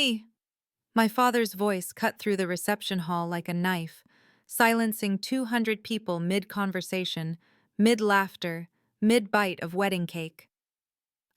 Mommy! My father's voice cut through the reception hall like a knife, silencing 200 people mid-conversation, mid-laughter, mid-bite of wedding cake.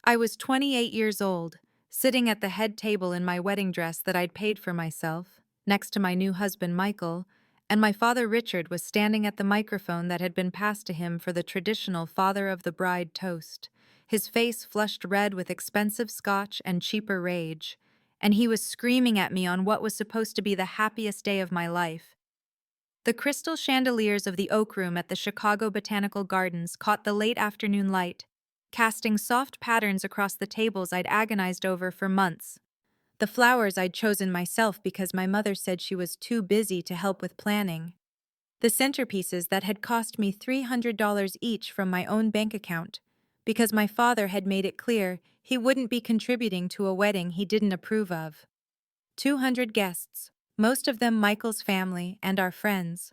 I was 28 years old, sitting at the head table in my wedding dress that I'd paid for myself, next to my new husband Michael, and my father Richard was standing at the microphone that had been passed to him for the traditional father of the bride toast, his face flushed red with expensive scotch and cheaper rage, and he was screaming at me on what was supposed to be the happiest day of my life. The crystal chandeliers of the Oak Room at the Chicago Botanical Gardens caught the late afternoon light, casting soft patterns across the tables I'd agonized over for months. The flowers I'd chosen myself because my mother said she was too busy to help with planning. The centerpieces that had cost me $300 each from my own bank account, because my father had made it clear he wouldn't be contributing to a wedding he didn't approve of. 200 guests, most of them Michael's family and our friends.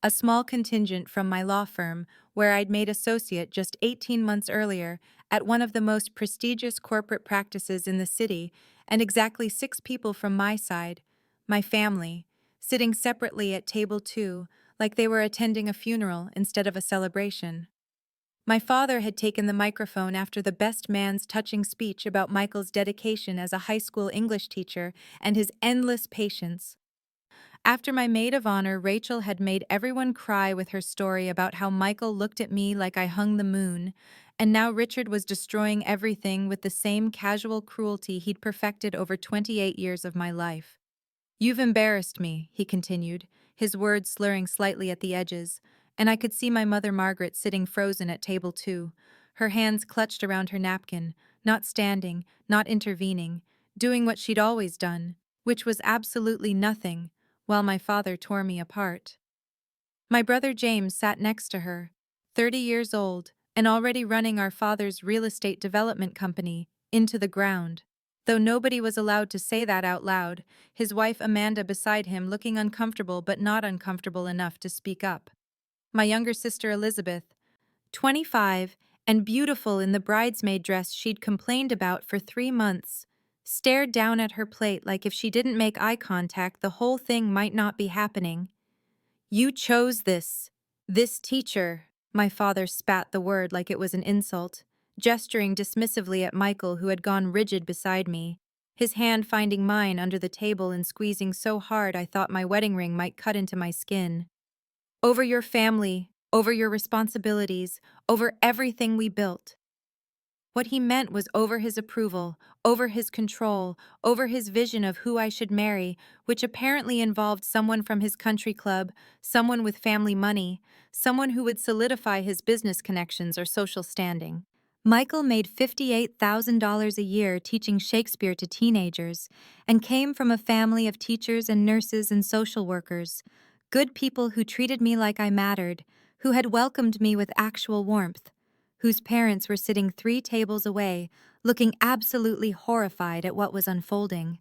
A small contingent from my law firm, where I'd made associate just 18 months earlier at one of the most prestigious corporate practices in the city, and exactly 6 people from my side, my family, sitting separately at table 2, like they were attending a funeral instead of a celebration. My father had taken the microphone after the best man's touching speech about Michael's dedication as a high school English teacher and his endless patience. After my maid of honor, Rachel, had made everyone cry with her story about how Michael looked at me like I hung the moon, and now Richard was destroying everything with the same casual cruelty he'd perfected over 28 years of my life. "You've embarrassed me," he continued, his words slurring slightly at the edges, and I could see my mother Margaret sitting frozen at table 2, her hands clutched around her napkin, not standing, not intervening, doing what she'd always done, which was absolutely nothing, while my father tore me apart. My brother James sat next to her, 30 years old, and already running our father's real estate development company into the ground. Though nobody was allowed to say that out loud, his wife Amanda beside him looking uncomfortable but not uncomfortable enough to speak up. My younger sister Elizabeth, 25, and beautiful in the bridesmaid dress she'd complained about for 3 months, stared down at her plate like if she didn't make eye contact the whole thing might not be happening. "You chose this teacher," my father spat the word like it was an insult, gesturing dismissively at Michael who had gone rigid beside me, his hand finding mine under the table and squeezing so hard I thought my wedding ring might cut into my skin. "Over your family, over your responsibilities, over everything we built." What he meant was over his approval, over his control, over his vision of who I should marry, which apparently involved someone from his country club, someone with family money, someone who would solidify his business connections or social standing. Michael made $58,000 a year teaching Shakespeare to teenagers, and came from a family of teachers and nurses and social workers, good people who treated me like I mattered, who had welcomed me with actual warmth, whose parents were sitting 3 tables away, looking absolutely horrified at what was unfolding.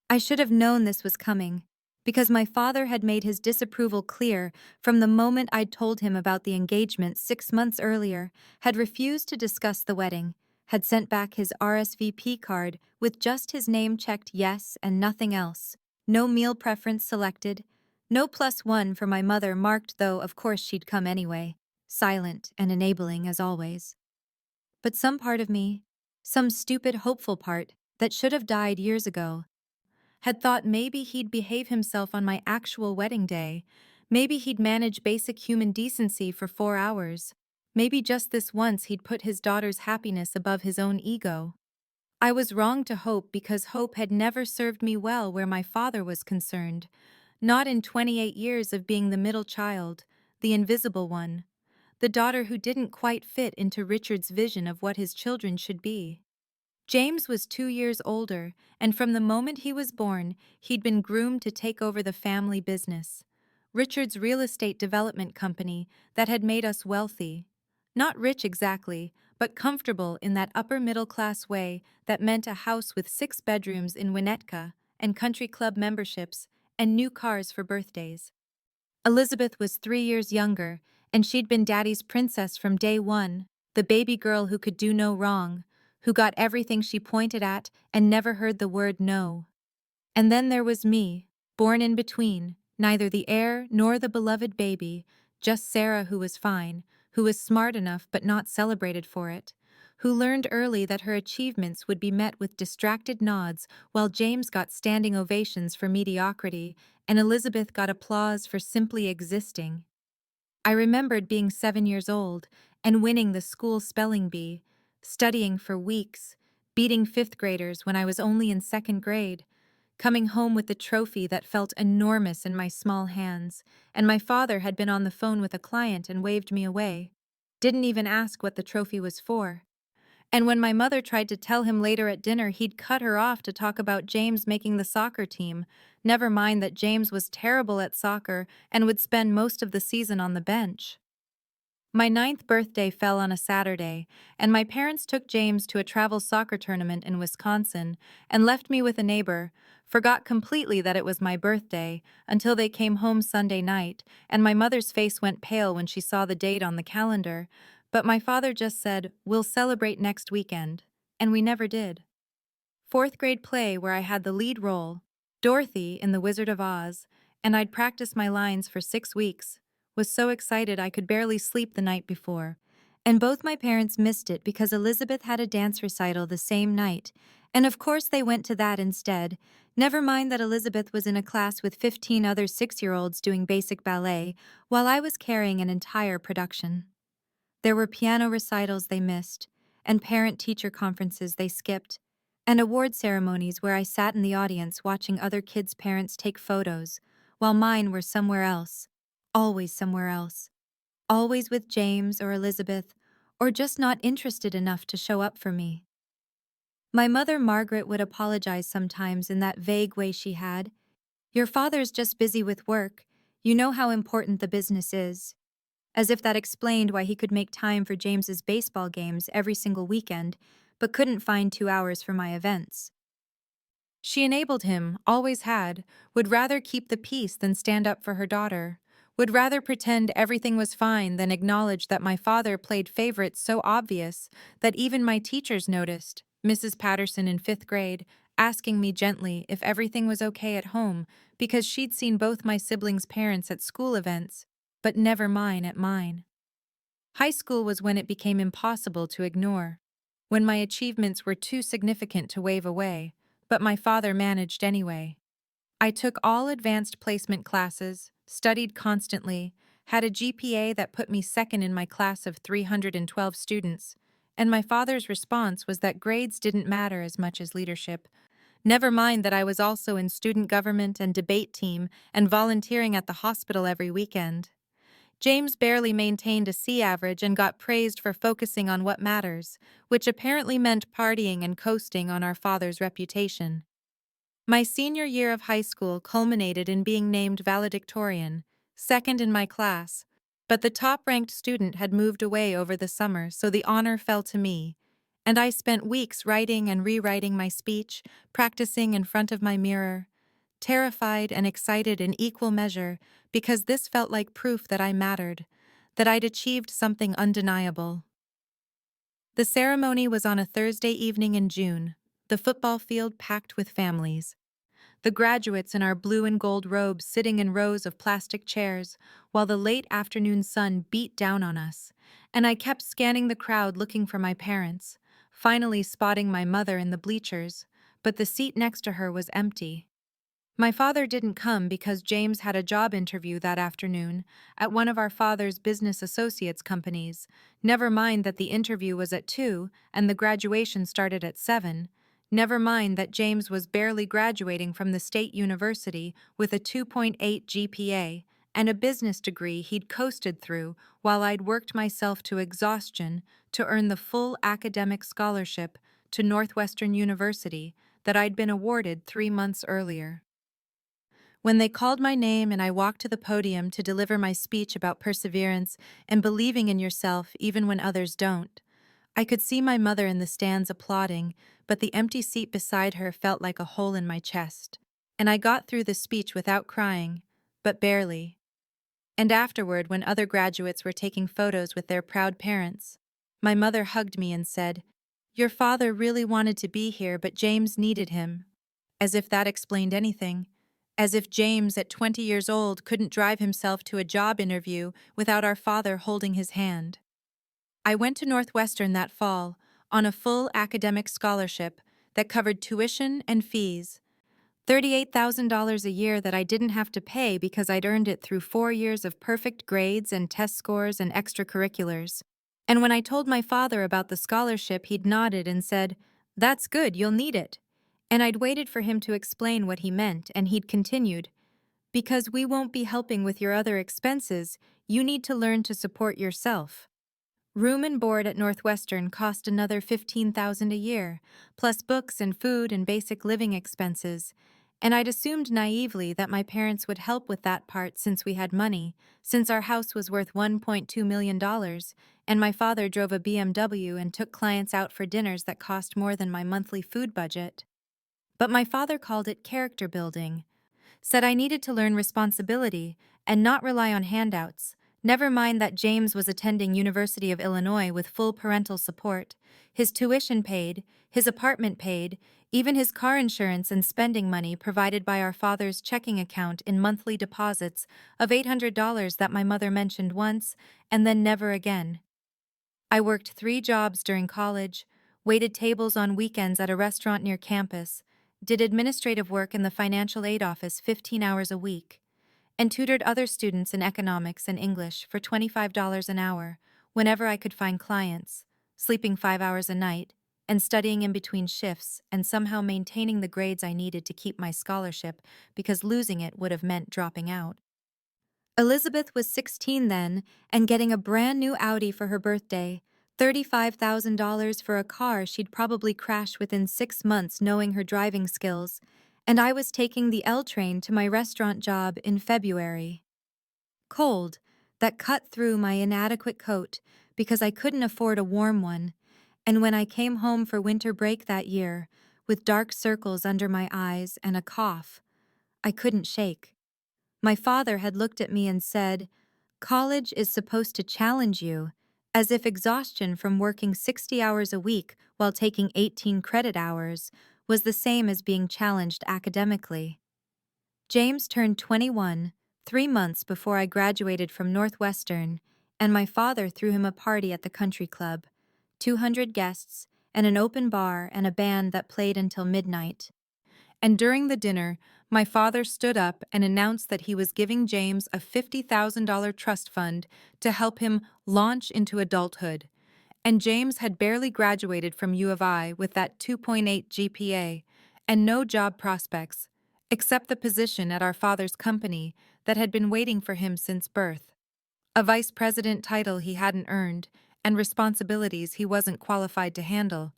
I should have known this was coming, because my father had made his disapproval clear from the moment I'd told him about the engagement 6 months earlier, had refused to discuss the wedding, had sent back his RSVP card with just his name checked yes and nothing else, no meal preference selected, no +1 for my mother marked, though of course she'd come anyway, silent and enabling as always. But some part of me, some stupid hopeful part that should have died years ago, had thought maybe he'd behave himself on my actual wedding day, maybe he'd manage basic human decency for 4 hours, maybe just this once he'd put his daughter's happiness above his own ego. I was wrong to hope because hope had never served me well where my father was concerned, not in 28 years of being the middle child, the invisible one, the daughter who didn't quite fit into Richard's vision of what his children should be. James was 2 years older, and from the moment he was born, he'd been groomed to take over the family business, Richard's real estate development company that had made us wealthy. Not rich exactly, but comfortable in that upper-middle-class way that meant a house with 6 bedrooms in Winnetka, and country club memberships, and new cars for birthdays. Elizabeth was 3 years younger, and she'd been Daddy's princess from day one, the baby girl who could do no wrong, who got everything she pointed at and never heard the word no. And then there was me, born in between, neither the heir nor the beloved baby, just Sarah who was fine, who was smart enough but not celebrated for it, who learned early that her achievements would be met with distracted nods while James got standing ovations for mediocrity and Elizabeth got applause for simply existing. I remembered being 7 years old and winning the school spelling bee, studying for weeks, beating fifth graders when I was only in second grade, coming home with the trophy that felt enormous in my small hands, and my father had been on the phone with a client and waved me away. Didn't even ask what the trophy was for. And when my mother tried to tell him later at dinner, he'd cut her off to talk about James making the soccer team, never mind that James was terrible at soccer and would spend most of the season on the bench. My 9th birthday fell on a Saturday, and my parents took James to a travel soccer tournament in Wisconsin and left me with a neighbor, forgot completely that it was my birthday until they came home Sunday night, and my mother's face went pale when she saw the date on the calendar, but my father just said, "We'll celebrate next weekend," and we never did. Fourth grade play where I had the lead role, Dorothy in The Wizard of Oz, and I'd practiced my lines for 6 weeks, was so excited I could barely sleep the night before. And both my parents missed it because Elizabeth had a dance recital the same night, and of course they went to that instead. Never mind that Elizabeth was in a class with 15 other 6-year-olds doing basic ballet, while I was carrying an entire production. There were piano recitals they missed, and parent-teacher conferences they skipped, and award ceremonies where I sat in the audience watching other kids' parents take photos, while mine were somewhere else, always somewhere else, always with James or Elizabeth, or just not interested enough to show up for me. My mother Margaret would apologize sometimes in that vague way she had. "Your father's just busy with work. You know how important the business is." As if that explained why he could make time for James's baseball games every single weekend, but couldn't find 2 hours for my events. She enabled him, always had, would rather keep the peace than stand up for her daughter, would rather pretend everything was fine than acknowledge that my father played favorites so obvious that even my teachers noticed, Mrs. Patterson in 5th grade, asking me gently if everything was okay at home because she'd seen both my siblings' parents at school events, but never mine at mine. High school was when it became impossible to ignore, when my achievements were too significant to wave away, but my father managed anyway. I took all advanced placement classes, studied constantly, had a GPA that put me second in my class of 312 students, and my father's response was that grades didn't matter as much as leadership. Never mind that I was also in student government and debate team and volunteering at the hospital every weekend. James barely maintained a C average and got praised for focusing on what matters, which apparently meant partying and coasting on our father's reputation. My senior year of high school culminated in being named valedictorian, second in my class, but the top-ranked student had moved away over the summer, so the honor fell to me, and I spent weeks writing and rewriting my speech, practicing in front of my mirror, terrified and excited in equal measure because this felt like proof that I mattered, that I'd achieved something undeniable. The ceremony was on a Thursday evening in June, the football field packed with families. The graduates in our blue and gold robes sitting in rows of plastic chairs while the late afternoon sun beat down on us, and I kept scanning the crowd looking for my parents, finally spotting my mother in the bleachers, but the seat next to her was empty. My father didn't come because James had a job interview that afternoon at one of our father's business associates companies, never mind that the interview was at 2 and the graduation started at 7, never mind that James was barely graduating from the state university with a 2.8 GPA and a business degree he'd coasted through while I'd worked myself to exhaustion to earn the full academic scholarship to Northwestern University that I'd been awarded 3 months earlier. When they called my name and I walked to the podium to deliver my speech about perseverance and believing in yourself even when others don't, I could see my mother in the stands applauding, but the empty seat beside her felt like a hole in my chest. And I got through the speech without crying, but barely. And afterward, when other graduates were taking photos with their proud parents, my mother hugged me and said, "Your father really wanted to be here, but James needed him," as if that explained anything. As if James, at 20 years old, couldn't drive himself to a job interview without our father holding his hand. I went to Northwestern that fall on a full academic scholarship that covered tuition and fees. $38,000 a year that I didn't have to pay because I'd earned it through 4 years of perfect grades and test scores and extracurriculars. And when I told my father about the scholarship, he'd nodded and said, "That's good, you'll need it." And I'd waited for him to explain what he meant, and he'd continued, "Because we won't be helping with your other expenses, you need to learn to support yourself." Room and board at Northwestern cost another $15,000 a year, plus books and food and basic living expenses, and I'd assumed naively that my parents would help with that part since we had money, since our house was worth $1.2 million, and my father drove a BMW and took clients out for dinners that cost more than my monthly food budget. But my father called it character building, said I needed to learn responsibility and not rely on handouts. Never mind that James was attending University of Illinois with full parental support, his tuition paid, his apartment paid, even his car insurance and spending money provided by our father's checking account in monthly deposits of $800 that my mother mentioned once and then never again. I worked 3 jobs during college, waited tables on weekends at a restaurant near campus, did administrative work in the financial aid office 15 hours a week, and tutored other students in economics and English for $25 an hour whenever I could find clients, sleeping 5 hours a night, and studying in between shifts and somehow maintaining the grades I needed to keep my scholarship because losing it would have meant dropping out. Elizabeth was 16 then and getting a brand new Audi for her birthday, $35,000 for a car she'd probably crash within 6 months knowing her driving skills, and I was taking the L train to my restaurant job in February. Cold, that cut through my inadequate coat because I couldn't afford a warm one, and when I came home for winter break that year, with dark circles under my eyes and a cough, I couldn't shake. My father had looked at me and said, "College is supposed to challenge you," as if exhaustion from working 60 hours a week while taking 18 credit hours was the same as being challenged academically. James turned 21, 3 months before I graduated from Northwestern, and my father threw him a party at the country club, 200 guests, and an open bar and a band that played until midnight. And during the dinner, my father stood up and announced that he was giving James a $50,000 trust fund to help him launch into adulthood. And James had barely graduated from U of I with that 2.8 GPA and no job prospects, except the position at our father's company that had been waiting for him since birth. A vice president title he hadn't earned and responsibilities he wasn't qualified to handle.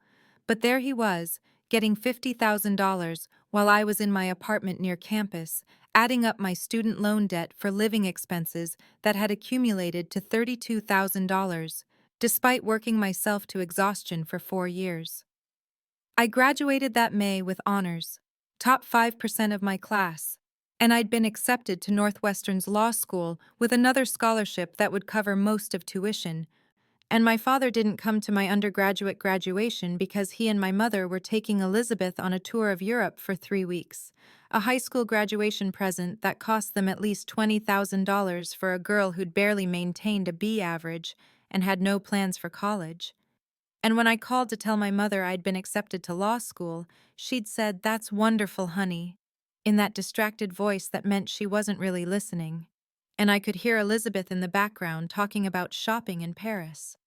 But there he was, getting $50,000 while I was in my apartment near campus, adding up my student loan debt for living expenses that had accumulated to $32,000, despite working myself to exhaustion for 4 years. I graduated that May with honors, top 5% of my class, and I'd been accepted to Northwestern's law school with another scholarship that would cover most of tuition. And my father didn't come to my undergraduate graduation because he and my mother were taking Elizabeth on a tour of Europe for 3 weeks, a high school graduation present that cost them at least $20,000 for a girl who'd barely maintained a B average and had no plans for college. And when I called to tell my mother I'd been accepted to law school, she'd said, "That's wonderful, honey," in that distracted voice that meant she wasn't really listening. And I could hear Elizabeth in the background talking about shopping in Paris.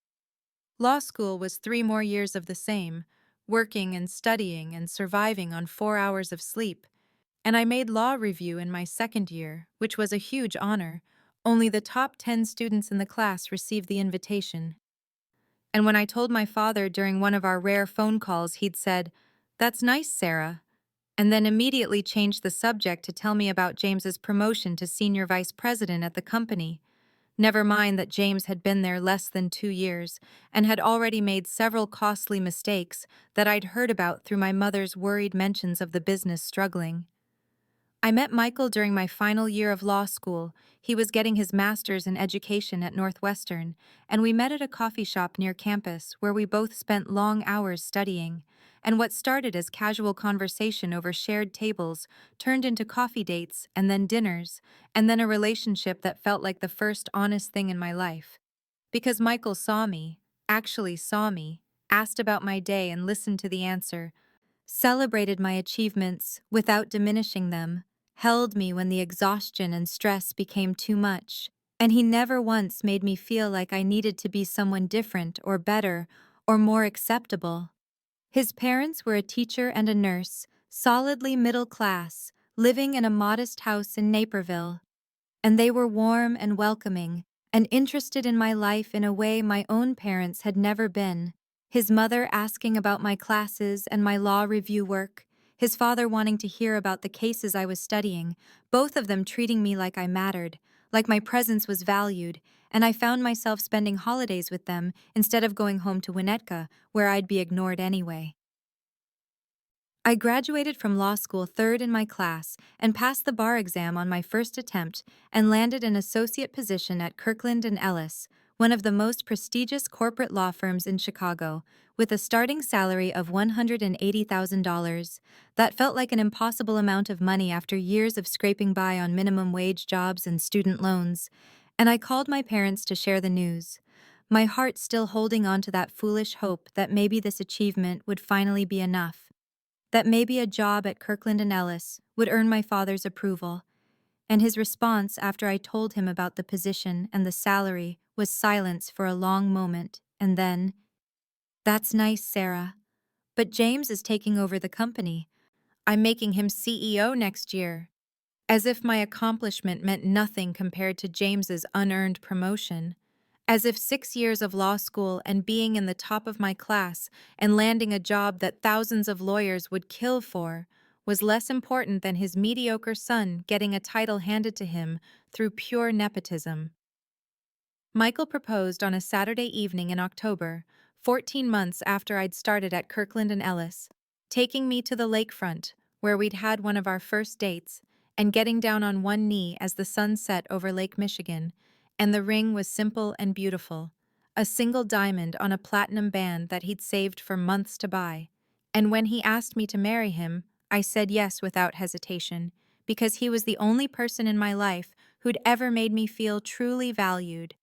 Law school was 3 more years of the same, working and studying and surviving on 4 hours of sleep, and I made law review in my second year, which was a huge honor. Only the top 10 students in the class received the invitation. And when I told my father during one of our rare phone calls, he'd said, "That's nice, Sarah," and then immediately changed the subject to tell me about James's promotion to senior vice president at the company. Never mind that James had been there less than 2 years and had already made several costly mistakes that I'd heard about through my mother's worried mentions of the business struggling. I met Michael during my final year of law school. He was getting his master's in education at Northwestern, and we met at a coffee shop near campus where we both spent long hours studying. and what started as casual conversation over shared tables turned into coffee dates and then dinners, and then a relationship that felt like the first honest thing in my life. Because Michael saw me, actually saw me, asked about my day and listened to the answer, celebrated my achievements without diminishing them, held me when the exhaustion and stress became too much, and he never once made me feel like I needed to be someone different or better or more acceptable. His parents were a teacher and a nurse, solidly middle class, living in a modest house in Naperville, and they were warm and welcoming, and interested in my life in a way my own parents had never been. His mother asking about my classes and my law review work, his father wanting to hear about the cases I was studying, both of them treating me like I mattered, like my presence was valued, and I found myself spending holidays with them instead of going home to Winnetka, where I'd be ignored anyway. I graduated from law school third in my class and passed the bar exam on my first attempt and landed an associate position at Kirkland & Ellis, one of the most prestigious corporate law firms in Chicago, with a starting salary of $180,000. That felt like an impossible amount of money after years of scraping by on minimum wage jobs and student loans, and I called my parents to share the news, my heart still holding on to that foolish hope that maybe this achievement would finally be enough, that maybe a job at Kirkland & Ellis would earn my father's approval, and his response after I told him about the position and the salary was silence for a long moment, and then, "That's nice, Sarah, but James is taking over the company. I'm making him CEO next year." As if my accomplishment meant nothing compared to James's unearned promotion. As if 6 years of law school and being in the top of my class and landing a job that thousands of lawyers would kill for was less important than his mediocre son getting a title handed to him through pure nepotism. Michael proposed on a Saturday evening in October, 14 months after I'd started at Kirkland & Ellis, taking me to the lakefront, where we'd had one of our first dates, and getting down on one knee as the sun set over Lake Michigan, and the ring was simple and beautiful, a single diamond on a platinum band that he'd saved for months to buy. And when he asked me to marry him, I said yes without hesitation, because he was the only person in my life who'd ever made me feel truly valued,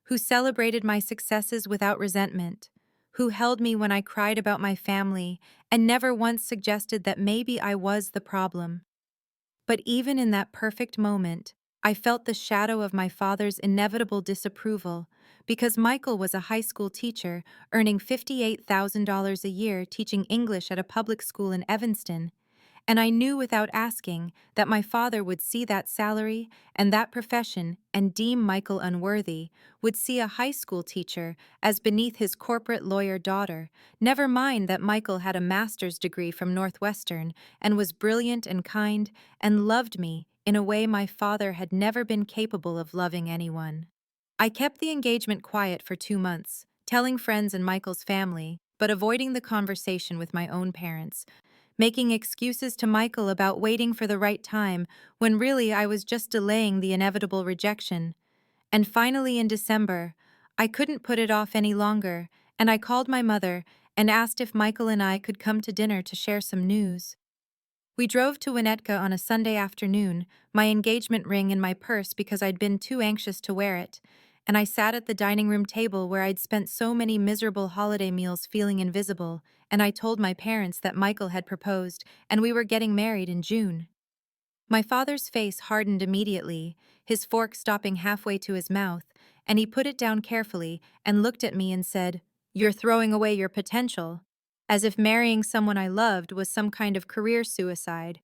who celebrated my successes without resentment, who held me when I cried about my family and never once suggested that maybe I was the problem. But even in that perfect moment, I felt the shadow of my father's inevitable disapproval, because Michael was a high school teacher earning $58,000 a year teaching English at a public school in Evanston, and I knew without asking that my father would see that salary and that profession and deem Michael unworthy, would see a high school teacher as beneath his corporate lawyer daughter, never mind that Michael had a master's degree from Northwestern and was brilliant and kind and loved me in a way my father had never been capable of loving anyone. I kept the engagement quiet for 2 months, telling friends and Michael's family, but avoiding the conversation with my own parents, making excuses to Michael about waiting for the right time when really I was just delaying the inevitable rejection. And finally in December, I couldn't put it off any longer, and I called my mother and asked if Michael and I could come to dinner to share some news. We drove to Winnetka on a Sunday afternoon, my engagement ring in my purse because I'd been too anxious to wear it, and I sat at the dining room table where I'd spent so many miserable holiday meals feeling invisible, and I told my parents that Michael had proposed and we were getting married in June. My father's face hardened immediately, his fork stopping halfway to his mouth, and he put it down carefully and looked at me and said, "You're throwing away your potential," as if marrying someone I loved was some kind of career suicide.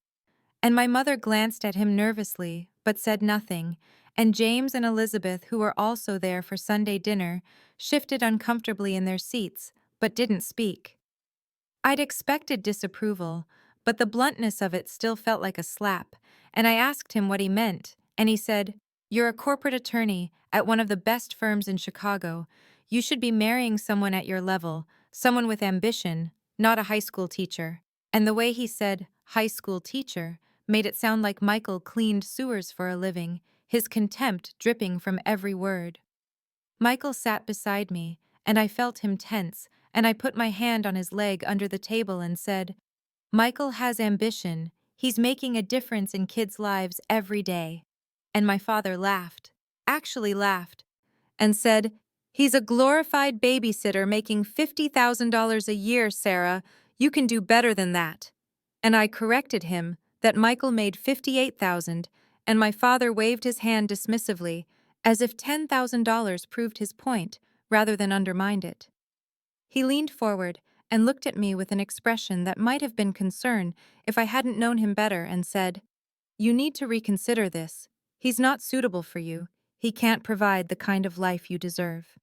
And my mother glanced at him nervously, but said nothing, and James and Elizabeth, who were also there for Sunday dinner, shifted uncomfortably in their seats, but didn't speak. I'd expected disapproval, but the bluntness of it still felt like a slap, and I asked him what he meant, and he said, "You're a corporate attorney at one of the best firms in Chicago. You should be marrying someone at your level, someone with ambition, not a high school teacher." And the way he said, "high school teacher," made it sound like Michael cleaned sewers for a living, his contempt dripping from every word. Michael sat beside me, and I felt him tense, and I put my hand on his leg under the table and said, Michael has ambition. He's making a difference in kids' lives every day. And my father laughed, actually laughed, and said, He's a glorified babysitter making $50,000 a year, Sarah. You can do better than that. And I corrected him that Michael made $58,000, and my father waved his hand dismissively, as if $10,000 proved his point rather than undermined it. He leaned forward and looked at me with an expression that might have been concern if I hadn't known him better and said, You need to reconsider this. He's not suitable for you. He can't provide the kind of life you deserve.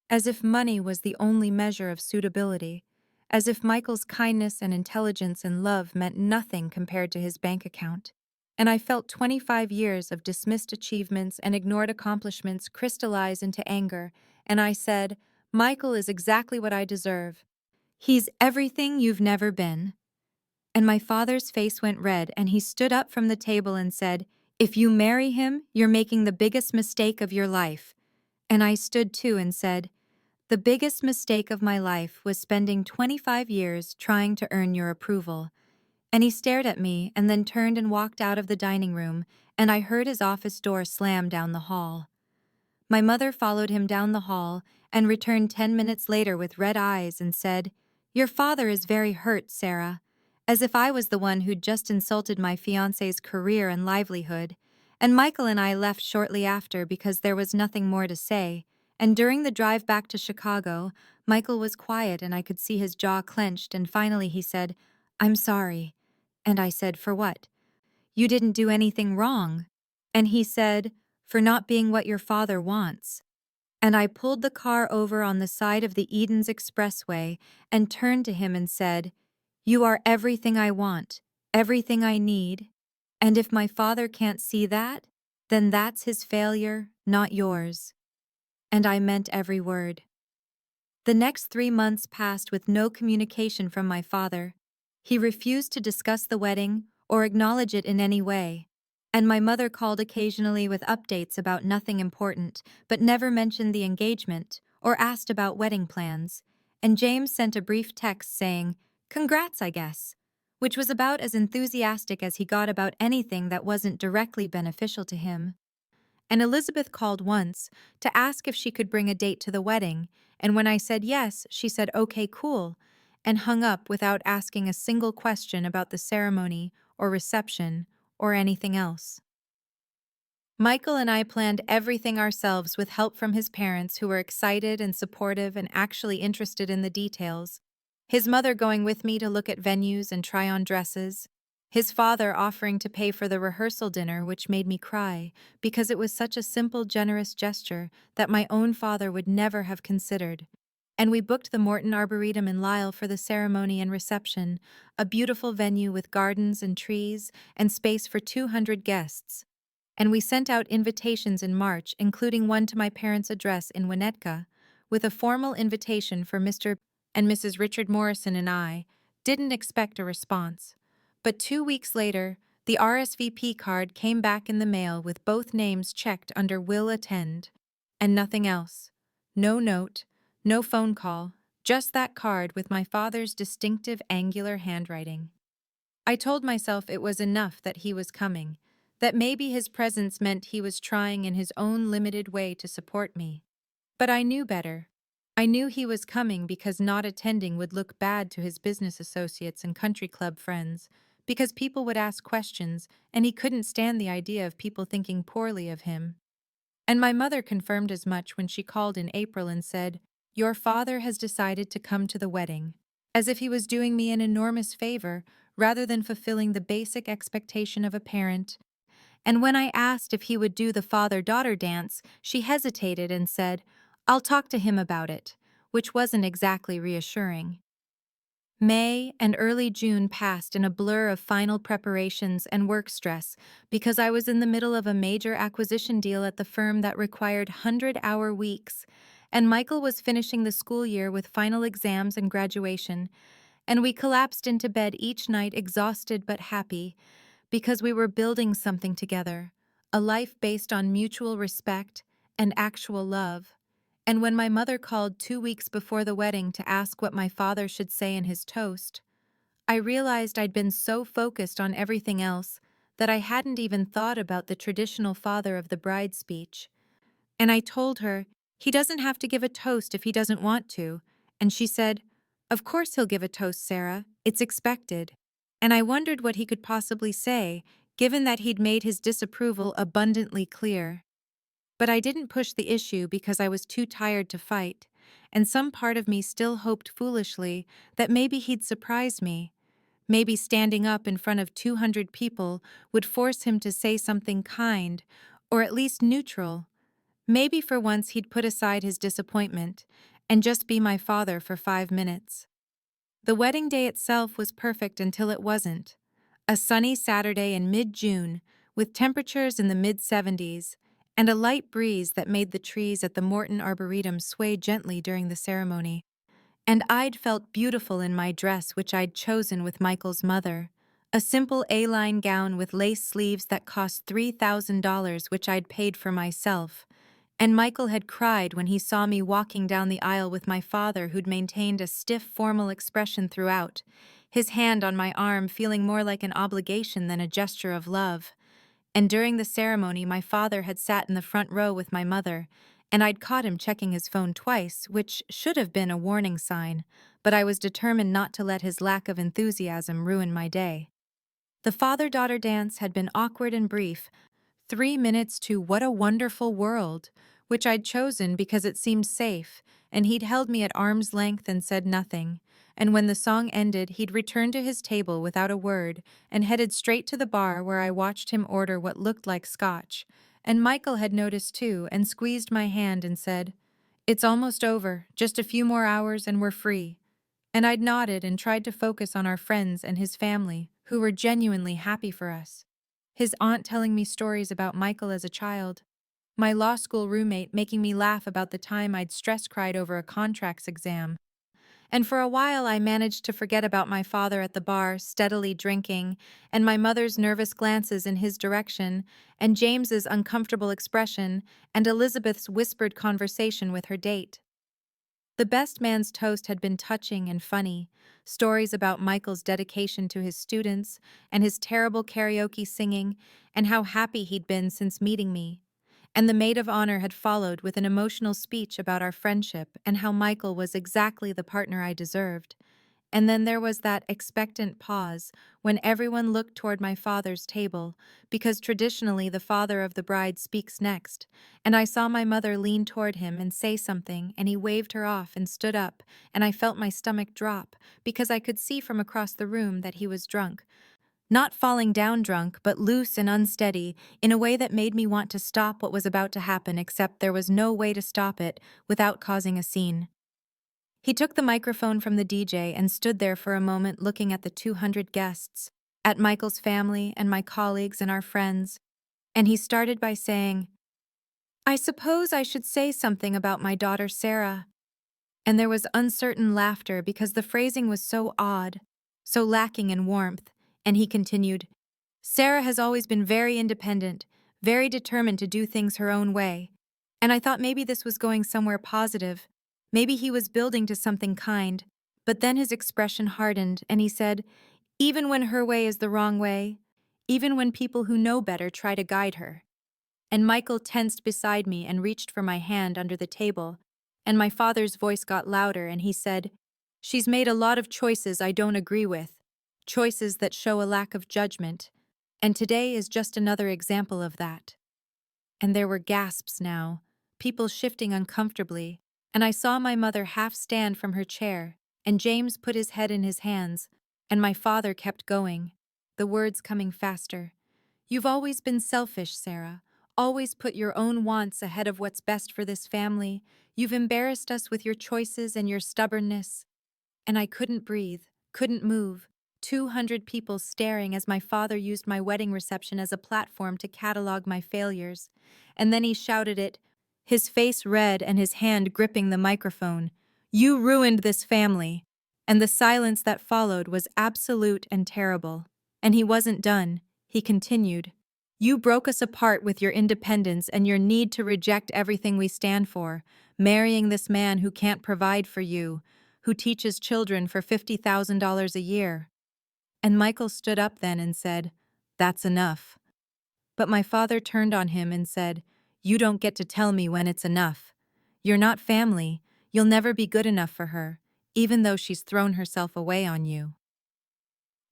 As if money was the only measure of suitability, as if Michael's kindness and intelligence and love meant nothing compared to his bank account. And I felt 25 years of dismissed achievements and ignored accomplishments crystallize into anger, and I said, Michael is exactly what I deserve. He's everything you've never been. And my father's face went red, and he stood up from the table and said, If you marry him, you're making the biggest mistake of your life. And I stood too and said, The biggest mistake of my life was spending 25 years trying to earn your approval. And he stared at me and then turned and walked out of the dining room, and I heard his office door slam down the hall. My mother followed him down the hall and returned 10 minutes later with red eyes and said, Your father is very hurt, Sarah, as if I was the one who'd just insulted my fiancé's career and livelihood. And Michael and I left shortly after because there was nothing more to say, and during the drive back to Chicago, Michael was quiet and I could see his jaw clenched, and finally he said, I'm sorry. And I said, For what? You didn't do anything wrong. And he said, For not being what your father wants. And I pulled the car over on the side of the Edens Expressway and turned to him and said, You are everything I want, everything I need. And if my father can't see that, then that's his failure, not yours. And I meant every word. The next 3 months passed with no communication from my father. He refused to discuss the wedding or acknowledge it in any way. And my mother called occasionally with updates about nothing important, but never mentioned the engagement or asked about wedding plans. And James sent a brief text saying, Congrats, I guess, which was about as enthusiastic as he got about anything that wasn't directly beneficial to him. And Elizabeth called once to ask if she could bring a date to the wedding, and when I said yes, she said, Okay, cool, and hung up without asking a single question about the ceremony or reception or anything else. Michael and I planned everything ourselves with help from his parents, who were excited and supportive and actually interested in the details. His mother going with me to look at venues and try on dresses. His father offering to pay for the rehearsal dinner, which made me cry, because it was such a simple, generous gesture that my own father would never have considered. And we booked the Morton Arboretum in Lisle for the ceremony and reception, a beautiful venue with gardens and trees and space for 200 guests. And we sent out invitations in March, including one to my parents' address in Winnetka, with a formal invitation for Mr. and Mrs. Richard Morrison, and I didn't expect a response. But 2 weeks later, the RSVP card came back in the mail with both names checked under Will Attend. And nothing else. No note, no phone call, just that card with my father's distinctive angular handwriting. I told myself it was enough that he was coming, that maybe his presence meant he was trying in his own limited way to support me. But I knew better. I knew he was coming because not attending would look bad to his business associates and country club friends, because people would ask questions, and he couldn't stand the idea of people thinking poorly of him. And my mother confirmed as much when she called in April and said, Your father has decided to come to the wedding, as if he was doing me an enormous favor rather than fulfilling the basic expectation of a parent. And when I asked if he would do the father-daughter dance, she hesitated and said, I'll talk to him about it, which wasn't exactly reassuring. May and early June passed in a blur of final preparations and work stress because I was in the middle of a major acquisition deal at the firm that required 100-hour weeks, and Michael was finishing the school year with final exams and graduation, and we collapsed into bed each night exhausted but happy because we were building something together, a life based on mutual respect and actual love. And when my mother called 2 weeks before the wedding to ask what my father should say in his toast, I realized I'd been so focused on everything else that I hadn't even thought about the traditional father of the bride speech. And I told her, he doesn't have to give a toast if he doesn't want to. And she said, of course he'll give a toast, Sarah. It's expected. And I wondered what he could possibly say, given that he'd made his disapproval abundantly clear. But I didn't push the issue because I was too tired to fight, and some part of me still hoped foolishly that maybe he'd surprise me. Maybe standing up in front of 200 people would force him to say something kind, or at least neutral. Maybe for once he'd put aside his disappointment and just be my father for 5 minutes. The wedding day itself was perfect until it wasn't. A sunny Saturday in mid-June, with temperatures in the mid-70s, and a light breeze that made the trees at the Morton Arboretum sway gently during the ceremony. And I'd felt beautiful in my dress which I'd chosen with Michael's mother. A simple A-line gown with lace sleeves that cost $3,000 which I'd paid for myself. And Michael had cried when he saw me walking down the aisle with my father, who'd maintained a stiff, formal expression throughout, his hand on my arm feeling more like an obligation than a gesture of love. And during the ceremony, my father had sat in the front row with my mother, and I'd caught him checking his phone twice, which should have been a warning sign, but I was determined not to let his lack of enthusiasm ruin my day. The father-daughter dance had been awkward and brief, 3 minutes to "What a Wonderful World," which I'd chosen because it seemed safe, and he'd held me at arm's length and said nothing. And when the song ended, he'd returned to his table without a word and headed straight to the bar where I watched him order what looked like scotch. And Michael had noticed too and squeezed my hand and said, "It's almost over, just a few more hours and we're free." And I'd nodded and tried to focus on our friends and his family, who were genuinely happy for us. His aunt telling me stories about Michael as a child. My law school roommate making me laugh about the time I'd stress-cried over a contracts exam. And for a while I managed to forget about my father at the bar, steadily drinking, and my mother's nervous glances in his direction, and James's uncomfortable expression, and Elizabeth's whispered conversation with her date. The best man's toast had been touching and funny, stories about Michael's dedication to his students and his terrible karaoke singing and how happy he'd been since meeting me. And the maid of honor had followed with an emotional speech about our friendship and how Michael was exactly the partner I deserved. And then there was that expectant pause when everyone looked toward my father's table, because traditionally the father of the bride speaks next, and I saw my mother lean toward him and say something, and he waved her off and stood up, and I felt my stomach drop, because I could see from across the room that he was drunk. Not falling down drunk, but loose and unsteady, in a way that made me want to stop what was about to happen, except there was no way to stop it without causing a scene. He took the microphone from the DJ and stood there for a moment looking at the 200 guests, at Michael's family and my colleagues and our friends, and he started by saying, "I suppose I should say something about my daughter Sarah." And there was uncertain laughter because the phrasing was so odd, so lacking in warmth, and he continued, "Sarah has always been very independent, very determined to do things her own way." And I thought maybe this was going somewhere positive. Maybe he was building to something kind, but then his expression hardened and he said, "Even when her way is the wrong way, even when people who know better try to guide her." And Michael tensed beside me and reached for my hand under the table, and my father's voice got louder and he said, "She's made a lot of choices I don't agree with, choices that show a lack of judgment, and today is just another example of that." And there were gasps now, people shifting uncomfortably, and I saw my mother half stand from her chair, and James put his head in his hands, and my father kept going, the words coming faster. "You've always been selfish, Sarah, always put your own wants ahead of what's best for this family. You've embarrassed us with your choices and your stubbornness." And I couldn't breathe, couldn't move. 200 people staring as my father used my wedding reception as a platform to catalog my failures. And then he shouted it, his face red and his hand gripping the microphone. "You ruined this family." And the silence that followed was absolute and terrible. And he wasn't done. He continued, "You broke us apart with your independence and your need to reject everything we stand for. marrying this man who can't provide for you, who teaches children for $50,000 a year. And Michael stood up then and said, "That's enough." But my father turned on him and said, "You don't get to tell me when it's enough. You're not family, you'll never be good enough for her, even though she's thrown herself away on you."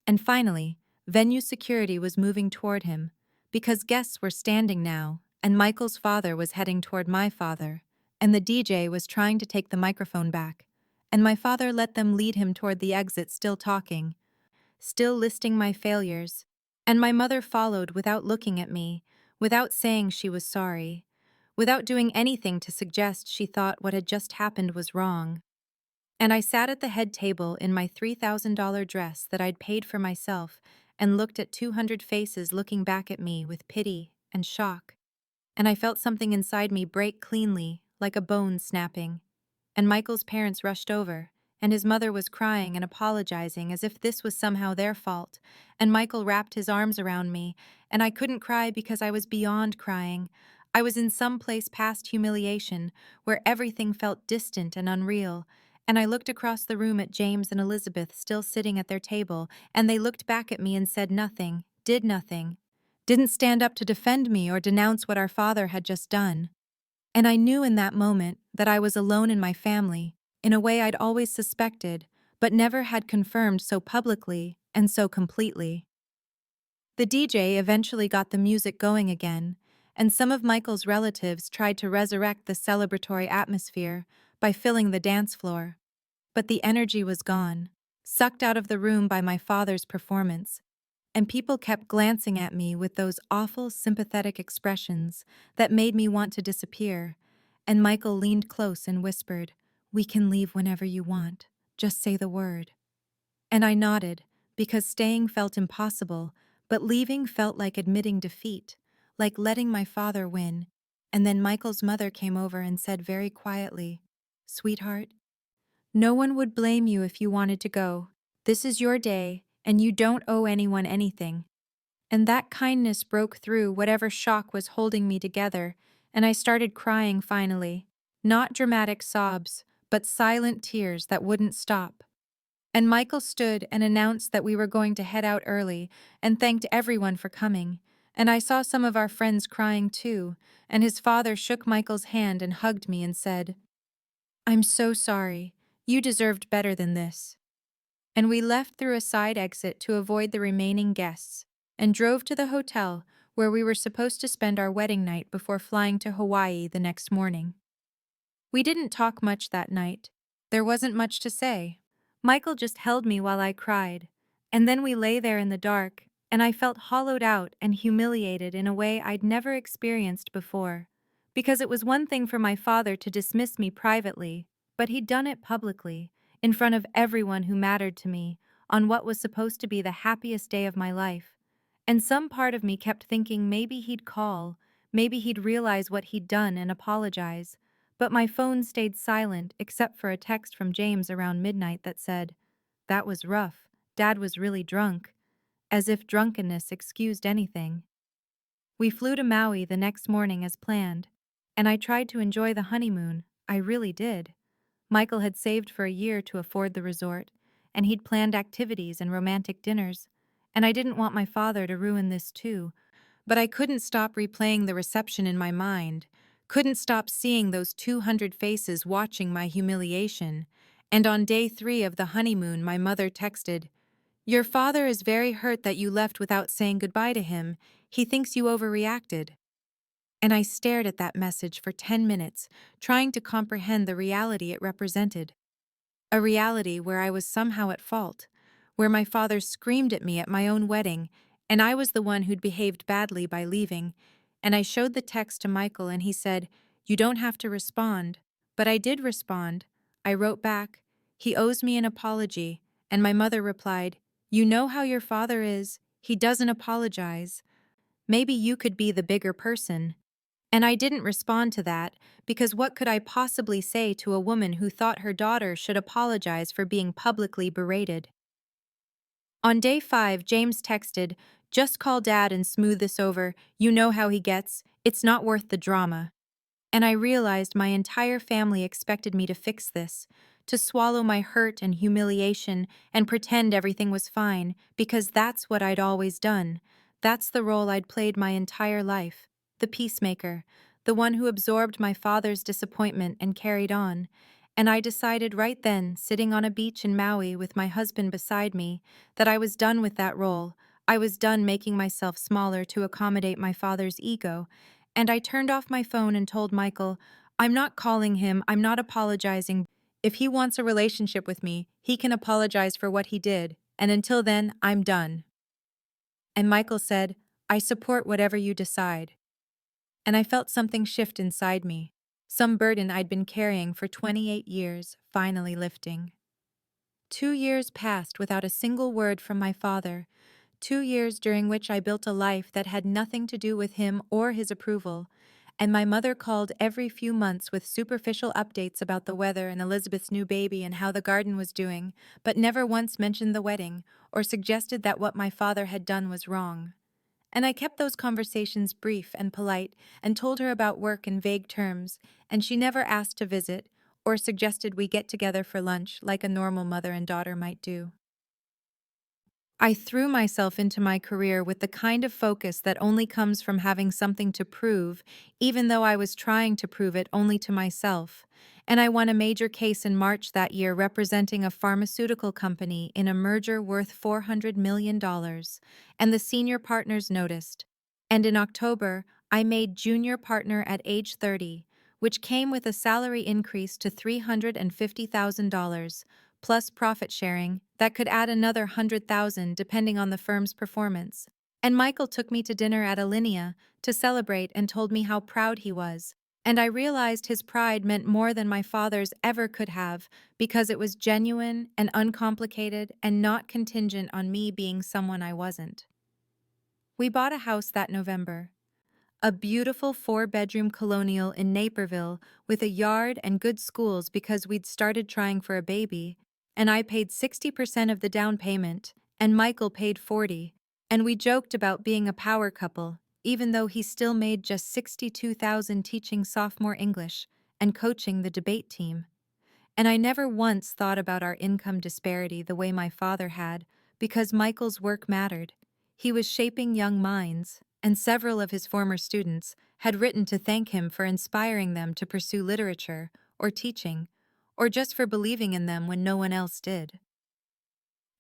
And finally, venue security was moving toward him, because guests were standing now, and Michael's father was heading toward my father, and the DJ was trying to take the microphone back, and my father let them lead him toward the exit, still talking, still listing my failures, and my mother followed without looking at me, without saying she was sorry, without doing anything to suggest she thought what had just happened was wrong. And I sat at the head table in my $3,000 dress that I'd paid for myself and looked at 200 faces looking back at me with pity and shock. And I felt something inside me break cleanly, like a bone snapping. And Michael's parents rushed over, and his mother was crying and apologizing as if this was somehow their fault. And Michael wrapped his arms around me, and I couldn't cry because I was beyond crying. I was in some place past humiliation, where everything felt distant and unreal. And I looked across the room at James and Elizabeth still sitting at their table, and they looked back at me and said nothing, did nothing, didn't stand up to defend me or denounce what our father had just done. And I knew in that moment that I was alone in my family, in a way I'd always suspected, but never had confirmed so publicly and so completely. The DJ eventually got the music going again, and some of Michael's relatives tried to resurrect the celebratory atmosphere by filling the dance floor. But the energy was gone, sucked out of the room by my father's performance, and people kept glancing at me with those awful sympathetic expressions that made me want to disappear. And Michael leaned close and whispered, "We can leave whenever you want. Just say the word." And I nodded, because staying felt impossible, but leaving felt like admitting defeat, like letting my father win. And then Michael's mother came over and said very quietly, "Sweetheart, no one would blame you if you wanted to go. This is your day, and you don't owe anyone anything." And that kindness broke through whatever shock was holding me together, and I started crying finally. Not dramatic sobs, but silent tears that wouldn't stop. And Michael stood and announced that we were going to head out early, and thanked everyone for coming. And I saw some of our friends crying too, and his father shook Michael's hand and hugged me and said, "I'm so sorry. You deserved better than this." And we left through a side exit to avoid the remaining guests, and drove to the hotel where we were supposed to spend our wedding night before flying to Hawaii the next morning. We didn't talk much that night. There wasn't much to say. Michael just held me while I cried, and then we lay there in the dark, and I felt hollowed out and humiliated in a way I'd never experienced before. Because it was one thing for my father to dismiss me privately, but he'd done it publicly, in front of everyone who mattered to me, on what was supposed to be the happiest day of my life. And some part of me kept thinking maybe he'd call, maybe he'd realize what he'd done and apologize. But my phone stayed silent except for a text from James around midnight that said, "That was rough. Dad was really drunk." As if drunkenness excused anything. We flew to Maui the next morning as planned, and I tried to enjoy the honeymoon. I really did. Michael had saved for a year to afford the resort, and he'd planned activities and romantic dinners, and I didn't want my father to ruin this too. But I couldn't stop replaying the reception in my mind, couldn't stop seeing those 200 faces watching my humiliation. And on day 3 of the honeymoon, my mother texted, "Your father is very hurt that you left without saying goodbye to him. He thinks you overreacted." And I stared at that message for 10 minutes, trying to comprehend the reality it represented. A reality where I was somehow at fault, where my father screamed at me at my own wedding, and I was the one who'd behaved badly by leaving. And I showed the text to Michael, and he said, "You don't have to respond." But I did respond. I wrote back, "He owes me an apology," and my mother replied, "You know how your father is. He doesn't apologize. Maybe you could be the bigger person." And I didn't respond to that, because what could I possibly say to a woman who thought her daughter should apologize for being publicly berated? On day 5, James texted, "Just call Dad and smooth this over. You know how he gets. It's not worth the drama." And I realized my entire family expected me to fix this, to swallow my hurt and humiliation and pretend everything was fine, because that's what I'd always done. That's the role I'd played my entire life. The peacemaker, the one who absorbed my father's disappointment and carried on. And I decided right then, sitting on a beach in Maui with my husband beside me, that I was done with that role. I was done making myself smaller to accommodate my father's ego, and I turned off my phone and told Michael, I'm not calling him, I'm not apologizing. If he wants a relationship with me, he can apologize for what he did, and until then, I'm done. And Michael said, I support whatever you decide. And I felt something shift inside me, some burden I'd been carrying for 28 years finally lifting. 2 years passed without a single word from my father, 2 years during which I built a life that had nothing to do with him or his approval, and my mother called every few months with superficial updates about the weather and Elizabeth's new baby and how the garden was doing, but never once mentioned the wedding or suggested that what my father had done was wrong. And I kept those conversations brief and polite and told her about work in vague terms, and she never asked to visit or suggested we get together for lunch like a normal mother and daughter might do. I threw myself into my career with the kind of focus that only comes from having something to prove, even though I was trying to prove it only to myself. And I won a major case in March that year representing a pharmaceutical company in a merger worth $400 million, and the senior partners noticed. And in October, I made junior partner at age 30, which came with a salary increase to $350,000 plus profit sharing that could add another 100,000 depending on the firm's performance. And Michael took me to dinner at Alinea to celebrate and told me how proud he was. And I realized his pride meant more than my father's ever could have, because it was genuine and uncomplicated and not contingent on me being someone I wasn't. We bought a house that November. A beautiful 4-bedroom colonial in Naperville with a yard and good schools because we'd started trying for a baby, and I paid 60% of the down payment, and Michael paid 40, and we joked about being a power couple, even though he still made just 62,000 teaching sophomore English and coaching the debate team. And I never once thought about our income disparity the way my father had, because Michael's work mattered. He was shaping young minds, and several of his former students had written to thank him for inspiring them to pursue literature, or teaching, or just for believing in them when no one else did.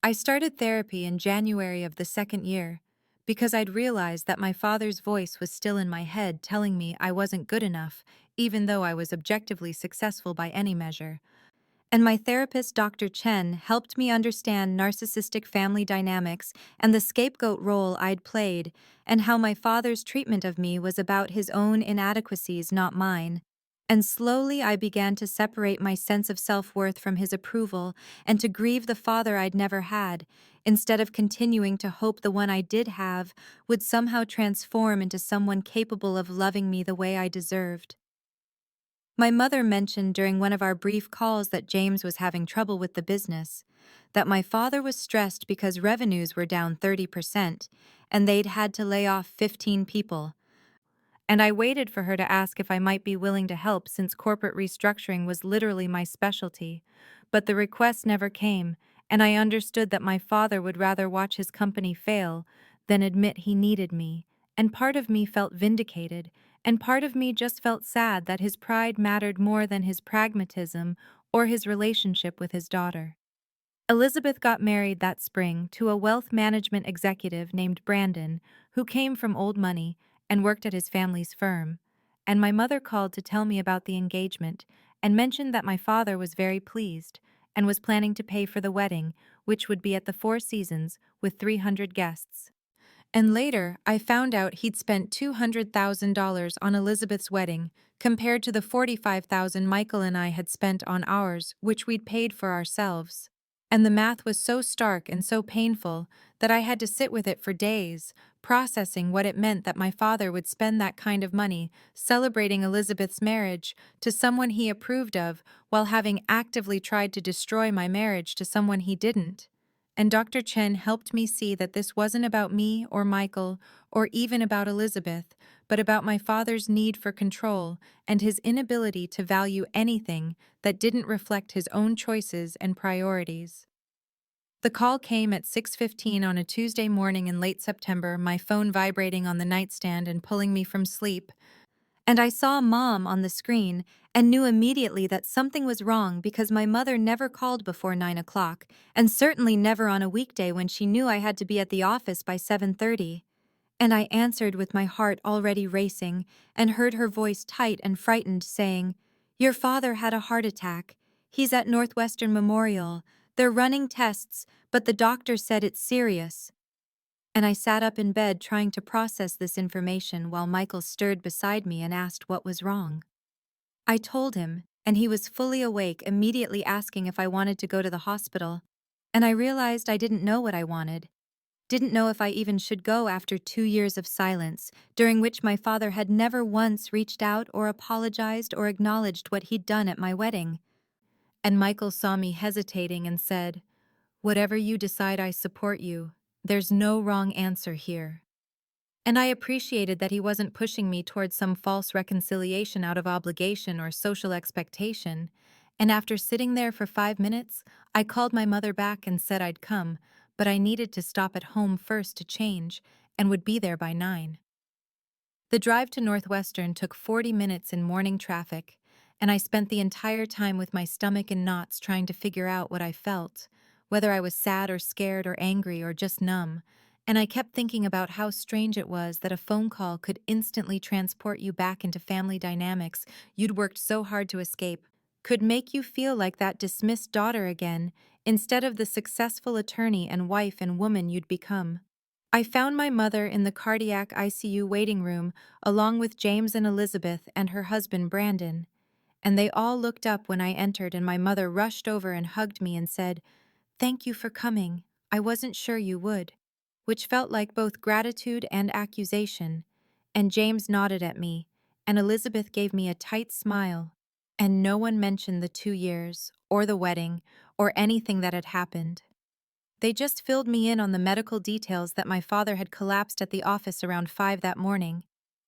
I started therapy in January of the second year, because I'd realized that my father's voice was still in my head telling me I wasn't good enough, even though I was objectively successful by any measure. And my therapist, Dr. Chen, helped me understand narcissistic family dynamics and the scapegoat role I'd played, and how my father's treatment of me was about his own inadequacies, not mine. And slowly I began to separate my sense of self-worth from his approval and to grieve the father I'd never had, instead of continuing to hope the one I did have would somehow transform into someone capable of loving me the way I deserved. My mother mentioned during one of our brief calls that James was having trouble with the business, that my father was stressed because revenues were down 30%, and they'd had to lay off 15 people. And I waited for her to ask if I might be willing to help since corporate restructuring was literally my specialty. But the request never came, and I understood that my father would rather watch his company fail than admit he needed me, and part of me felt vindicated, and part of me just felt sad that his pride mattered more than his pragmatism or his relationship with his daughter. Elizabeth got married that spring to a wealth management executive named Brandon, who came from old money and worked at his family's firm, and my mother called to tell me about the engagement and mentioned that my father was very pleased and was planning to pay for the wedding, which would be at the Four Seasons with 300 guests. And later, I found out he'd spent $200,000 on Elizabeth's wedding, compared to the $45,000 Michael and I had spent on ours, which we'd paid for ourselves. And the math was so stark and so painful that I had to sit with it for days, processing what it meant that my father would spend that kind of money celebrating Elizabeth's marriage to someone he approved of while having actively tried to destroy my marriage to someone he didn't. And Dr. Chen helped me see that this wasn't about me or Michael or even about Elizabeth, but about my father's need for control and his inability to value anything that didn't reflect his own choices and priorities. The call came at 6:15 on a Tuesday morning in late September, my phone vibrating on the nightstand and pulling me from sleep. And I saw Mom on the screen and knew immediately that something was wrong because my mother never called before 9 o'clock, and certainly never on a weekday when she knew I had to be at the office by 7:30. And I answered with my heart already racing and heard her voice tight and frightened saying, "Your father had a heart attack. He's at Northwestern Memorial. They're running tests, but the doctor said it's serious." And I sat up in bed trying to process this information while Michael stirred beside me and asked what was wrong. I told him, and he was fully awake, immediately asking if I wanted to go to the hospital. And I realized I didn't know what I wanted. Didn't know if I even should go after 2 years of silence, during which my father had never once reached out or apologized or acknowledged what he'd done at my wedding. And Michael saw me hesitating and said, "Whatever you decide, I support you. There's no wrong answer here." And I appreciated that he wasn't pushing me towards some false reconciliation out of obligation or social expectation. And after sitting there for 5 minutes, I called my mother back and said I'd come, but I needed to stop at home first to change and would be there by 9. The drive to Northwestern took 40 minutes in morning traffic, and I spent the entire time with my stomach in knots trying to figure out what I felt, whether I was sad or scared or angry or just numb. And I kept thinking about how strange it was that a phone call could instantly transport you back into family dynamics you'd worked so hard to escape, could make you feel like that dismissed daughter again, instead of the successful attorney and wife and woman you'd become. I found my mother in the cardiac ICU waiting room, along with James and Elizabeth and her husband Brandon. And they all looked up when I entered, and my mother rushed over and hugged me and said, "Thank you for coming. I wasn't sure you would," which felt like both gratitude and accusation. And James nodded at me, and Elizabeth gave me a tight smile. And no one mentioned the 2 years, or the wedding, or anything that had happened. They just filled me in on the medical details that my father had collapsed at the office around 5 that morning,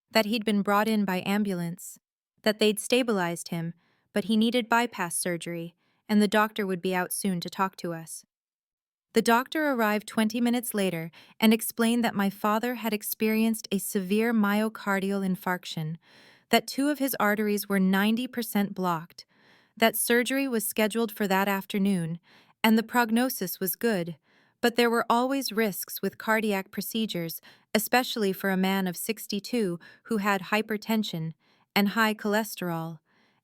that he'd been brought in by ambulance, that they'd stabilized him, but he needed bypass surgery, and the doctor would be out soon to talk to us. The doctor arrived 20 minutes later and explained that my father had experienced a severe myocardial infarction, that 2 of his arteries were 90% blocked, that surgery was scheduled for that afternoon, and the prognosis was good, but there were always risks with cardiac procedures, especially for a man of 62 who had hypertension and high cholesterol.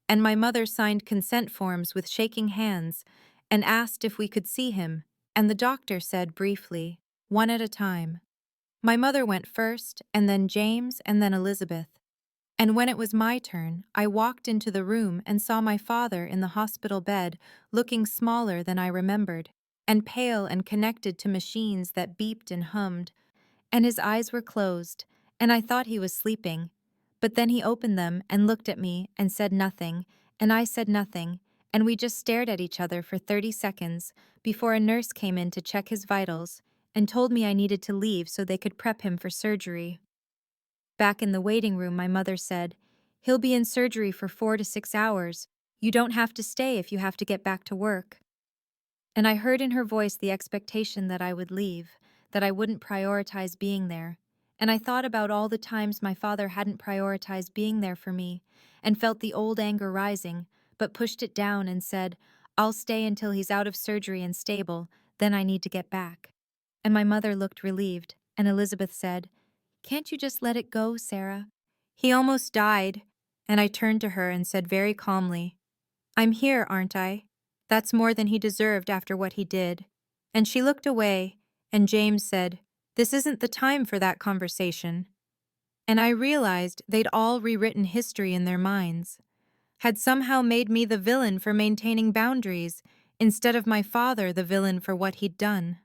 And my mother signed consent forms with shaking hands and asked if we could see him, and the doctor said briefly, "One at a time." My mother went first, and then James, and then Elizabeth. And when it was my turn, I walked into the room and saw my father in the hospital bed, looking smaller than I remembered, and pale and connected to machines that beeped and hummed. And his eyes were closed, and I thought he was sleeping. But then he opened them and looked at me and said nothing, and I said nothing, and we just stared at each other for 30 seconds before a nurse came in to check his vitals and told me I needed to leave so they could prep him for surgery. Back in the waiting room, my mother said, "He'll be in surgery for 4 to 6 hours. You don't have to stay if you have to get back to work." And I heard in her voice the expectation that I would leave, that I wouldn't prioritize being there. And I thought about all the times my father hadn't prioritized being there for me, and felt the old anger rising, but pushed it down and said, "I'll stay until he's out of surgery and stable, then I need to get back." And my mother looked relieved, and Elizabeth said, "Can't you just let it go, Sarah? He almost died." And I turned to her and said very calmly, "I'm here, aren't I? That's more than he deserved after what he did." And she looked away, and James said, "This isn't the time for that conversation." And I realized they'd all rewritten history in their minds, had somehow made me the villain for maintaining boundaries, instead of my father the villain for what he'd done.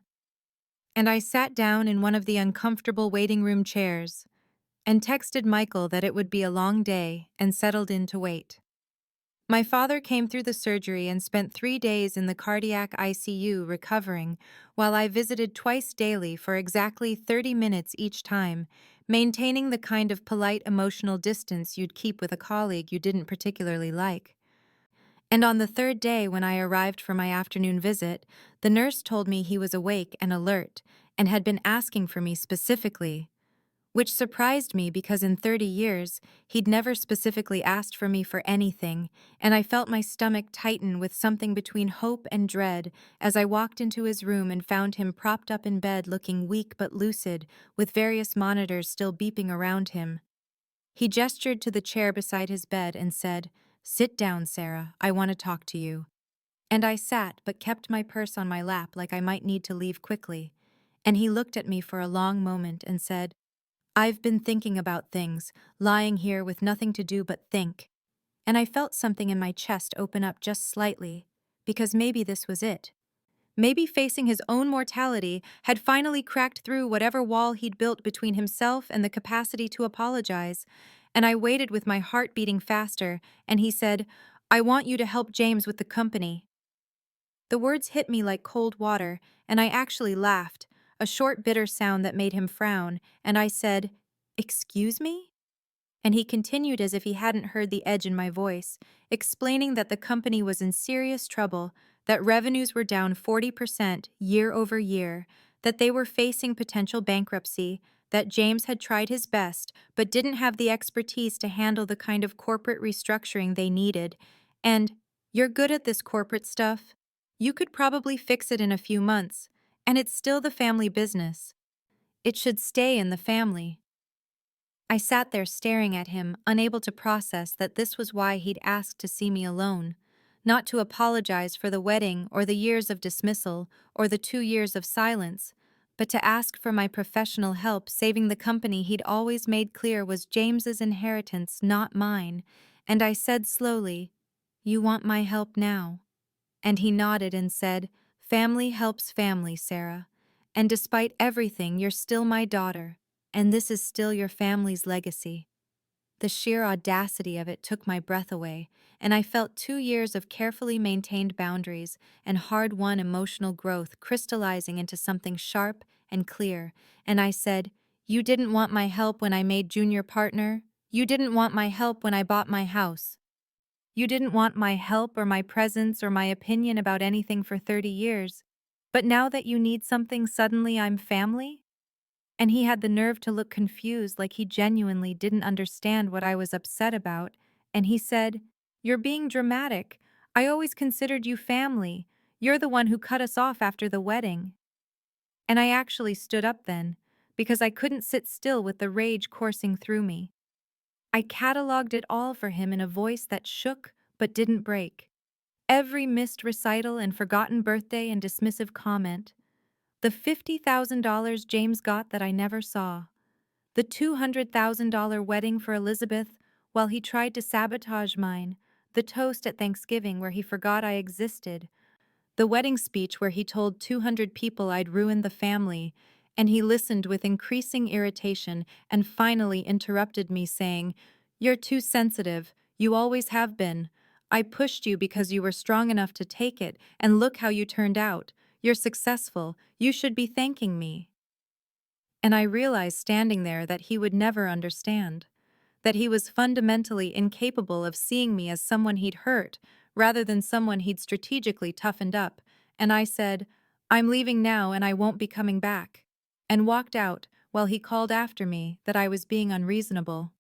And I sat down in one of the uncomfortable waiting room chairs and texted Michael that it would be a long day and settled in to wait. My father came through the surgery and spent 3 days in the cardiac ICU recovering, while I visited twice daily for exactly 30 minutes each time, maintaining the kind of polite emotional distance you'd keep with a colleague you didn't particularly like. And on the third day, when I arrived for my afternoon visit, the nurse told me he was awake and alert and had been asking for me specifically, which surprised me because in 30 years, he'd never specifically asked for me for anything, and I felt my stomach tighten with something between hope and dread as I walked into his room and found him propped up in bed looking weak but lucid, with various monitors still beeping around him. He gestured to the chair beside his bed and said, "Sit down, Sarah, I want to talk to you." And I sat but kept my purse on my lap like I might need to leave quickly. And he looked at me for a long moment and said, "I've been thinking about things, lying here with nothing to do but think." And I felt something in my chest open up just slightly, because maybe this was it. Maybe facing his own mortality had finally cracked through whatever wall he'd built between himself and the capacity to apologize. And I waited with my heart beating faster, and he said, "I want you to help James with the company." The words hit me like cold water, and I actually laughed, a short bitter sound that made him frown, and I said, "Excuse me?" And he continued as if he hadn't heard the edge in my voice, explaining that the company was in serious trouble, that revenues were down 40% year over year, that they were facing potential bankruptcy, that James had tried his best but didn't have the expertise to handle the kind of corporate restructuring they needed, and, "You're good at this corporate stuff. You could probably fix it in a few months, and it's still the family business. It should stay in the family." I sat there staring at him, unable to process that this was why he'd asked to see me alone. Not to apologize for the wedding or the years of dismissal or the 2 years of silence, but to ask for my professional help saving the company he'd always made clear was James's inheritance, not mine. And I said slowly, "You want my help now?" And he nodded and said, "Family helps family, Sarah. And despite everything, you're still my daughter, and this is still your family's legacy." The sheer audacity of it took my breath away, and I felt 2 years of carefully maintained boundaries and hard-won emotional growth crystallizing into something sharp and clear, and I said, "You didn't want my help when I made junior partner. You didn't want my help when I bought my house. You didn't want my help or my presence or my opinion about anything for 30 years. But now that you need something, suddenly I'm family?" And he had the nerve to look confused, like he genuinely didn't understand what I was upset about, and he said, "You're being dramatic. I always considered you family. You're the one who cut us off after the wedding." And I actually stood up then, because I couldn't sit still with the rage coursing through me. I cataloged it all for him in a voice that shook but didn't break. Every missed recital and forgotten birthday and dismissive comment. The $50,000 James got that I never saw. The $200,000 wedding for Elizabeth while he tried to sabotage mine. The toast at Thanksgiving where he forgot I existed. The wedding speech where he told 200 people I'd ruined the family, and he listened with increasing irritation and finally interrupted me saying, "You're too sensitive. You always have been. I pushed you because you were strong enough to take it, and look how you turned out. You're successful. You should be thanking me." And I realized standing there that he would never understand, that he was fundamentally incapable of seeing me as someone he'd hurt rather than someone he'd strategically toughened up, and I said, "I'm leaving now and I won't be coming back," and walked out while he called after me that I was being unreasonable.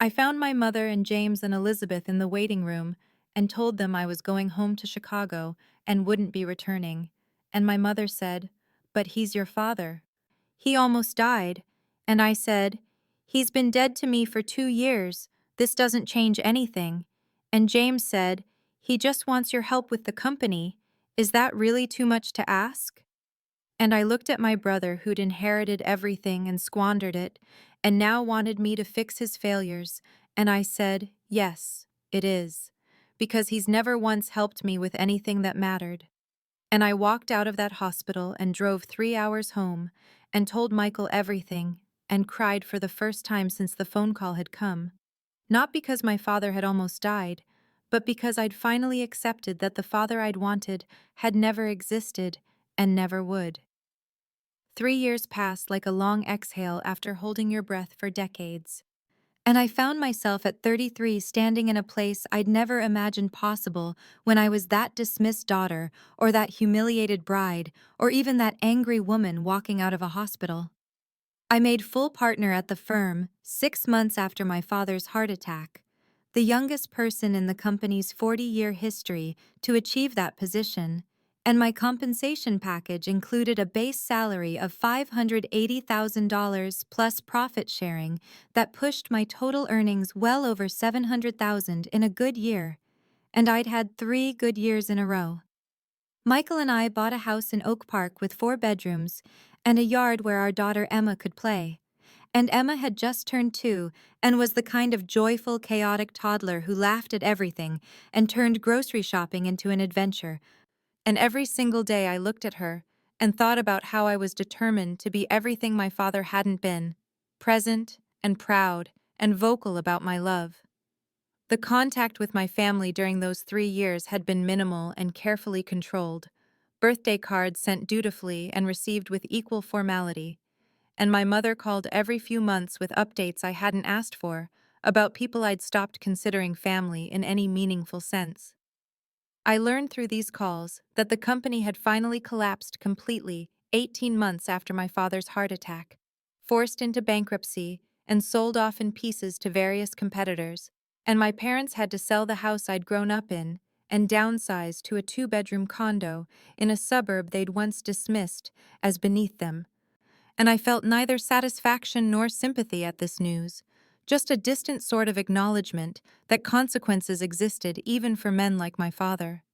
I found my mother and James and Elizabeth in the waiting room and told them I was going home to Chicago and wouldn't be returning, and my mother said, "But he's your father. He almost died." And I said, "He's been dead to me for 2 years. This doesn't change anything." And James said, "He just wants your help with the company. Is that really too much to ask?" And I looked at my brother who'd inherited everything and squandered it, and now wanted me to fix his failures, and I said, "Yes, it is, because he's never once helped me with anything that mattered." And I walked out of that hospital and drove 3 hours home and told Michael everything and cried for the first time since the phone call had come. Not because my father had almost died, but because I'd finally accepted that the father I'd wanted had never existed and never would. 3 years passed like a long exhale after holding your breath for decades. And I found myself at 33 standing in a place I'd never imagined possible when I was that dismissed daughter, or that humiliated bride, or even that angry woman walking out of a hospital. I made full partner at the firm 6 months after my father's heart attack, the youngest person in the company's 40-year history to achieve that position, and my compensation package included a base salary of $580,000 plus profit sharing that pushed my total earnings well over $700,000 in a good year, and I'd had 3 good years in a row. Michael and I bought a house in Oak Park with 4 bedrooms and a yard where our daughter Emma could play. And Emma had just turned 2 and was the kind of joyful, chaotic toddler who laughed at everything and turned grocery shopping into an adventure. And every single day I looked at her and thought about how I was determined to be everything my father hadn't been, present and proud and vocal about my love. The contact with my family during those 3 years had been minimal and carefully controlled, birthday cards sent dutifully and received with equal formality, and my mother called every few months with updates I hadn't asked for about people I'd stopped considering family in any meaningful sense. I learned through these calls that the company had finally collapsed completely 18 months after my father's heart attack, forced into bankruptcy, and sold off in pieces to various competitors, and my parents had to sell the house I'd grown up in and downsize to a 2-bedroom condo in a suburb they'd once dismissed as beneath them. And I felt neither satisfaction nor sympathy at this news, just a distant sort of acknowledgement that consequences existed even for men like my father.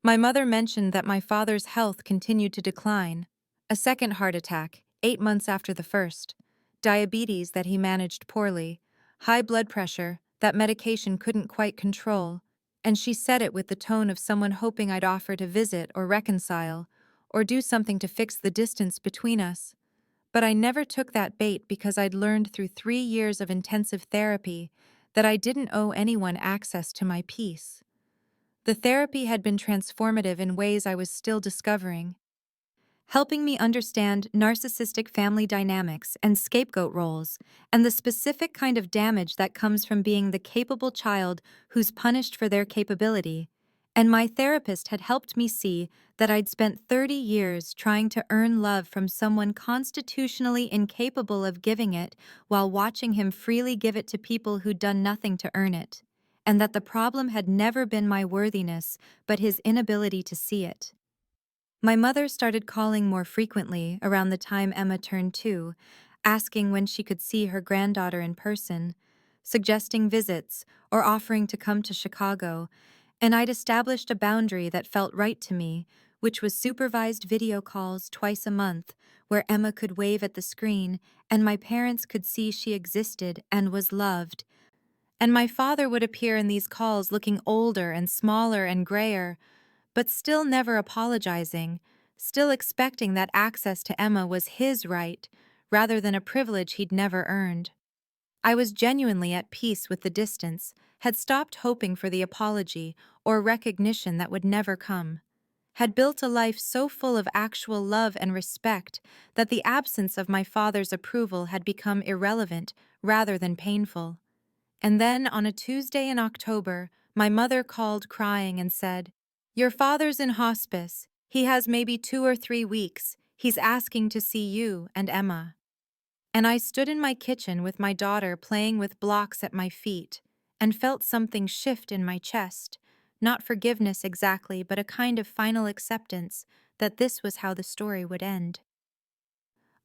My mother mentioned that my father's health continued to decline, a second heart attack, 8 months after the first, diabetes that he managed poorly, high blood pressure that medication couldn't quite control, and she said it with the tone of someone hoping I'd offer to visit or reconcile, or do something to fix the distance between us. But I never took that bait because I'd learned through 3 years of intensive therapy that I didn't owe anyone access to my peace. The therapy had been transformative in ways I was still discovering, helping me understand narcissistic family dynamics and scapegoat roles, and the specific kind of damage that comes from being the capable child who's punished for their capability. And my therapist had helped me see that I'd spent 30 years trying to earn love from someone constitutionally incapable of giving it while watching him freely give it to people who'd done nothing to earn it, and that the problem had never been my worthiness, but his inability to see it. My mother started calling more frequently around the time Emma turned 2, asking when she could see her granddaughter in person, suggesting visits or offering to come to Chicago, and I'd established a boundary that felt right to me, which was supervised video calls twice a month, where Emma could wave at the screen and my parents could see she existed and was loved. And my father would appear in these calls looking older and smaller and grayer, but still never apologizing, still expecting that access to Emma was his right, rather than a privilege he'd never earned. I was genuinely at peace with the distance, had stopped hoping for the apology or recognition that would never come, had built a life so full of actual love and respect that the absence of my father's approval had become irrelevant rather than painful. And then, on a Tuesday in October, my mother called crying and said, "Your father's in hospice. He has maybe 2 or 3 weeks. He's asking to see you and Emma." And I stood in my kitchen with my daughter playing with blocks at my feet and felt something shift in my chest, not forgiveness exactly, but a kind of final acceptance that this was how the story would end.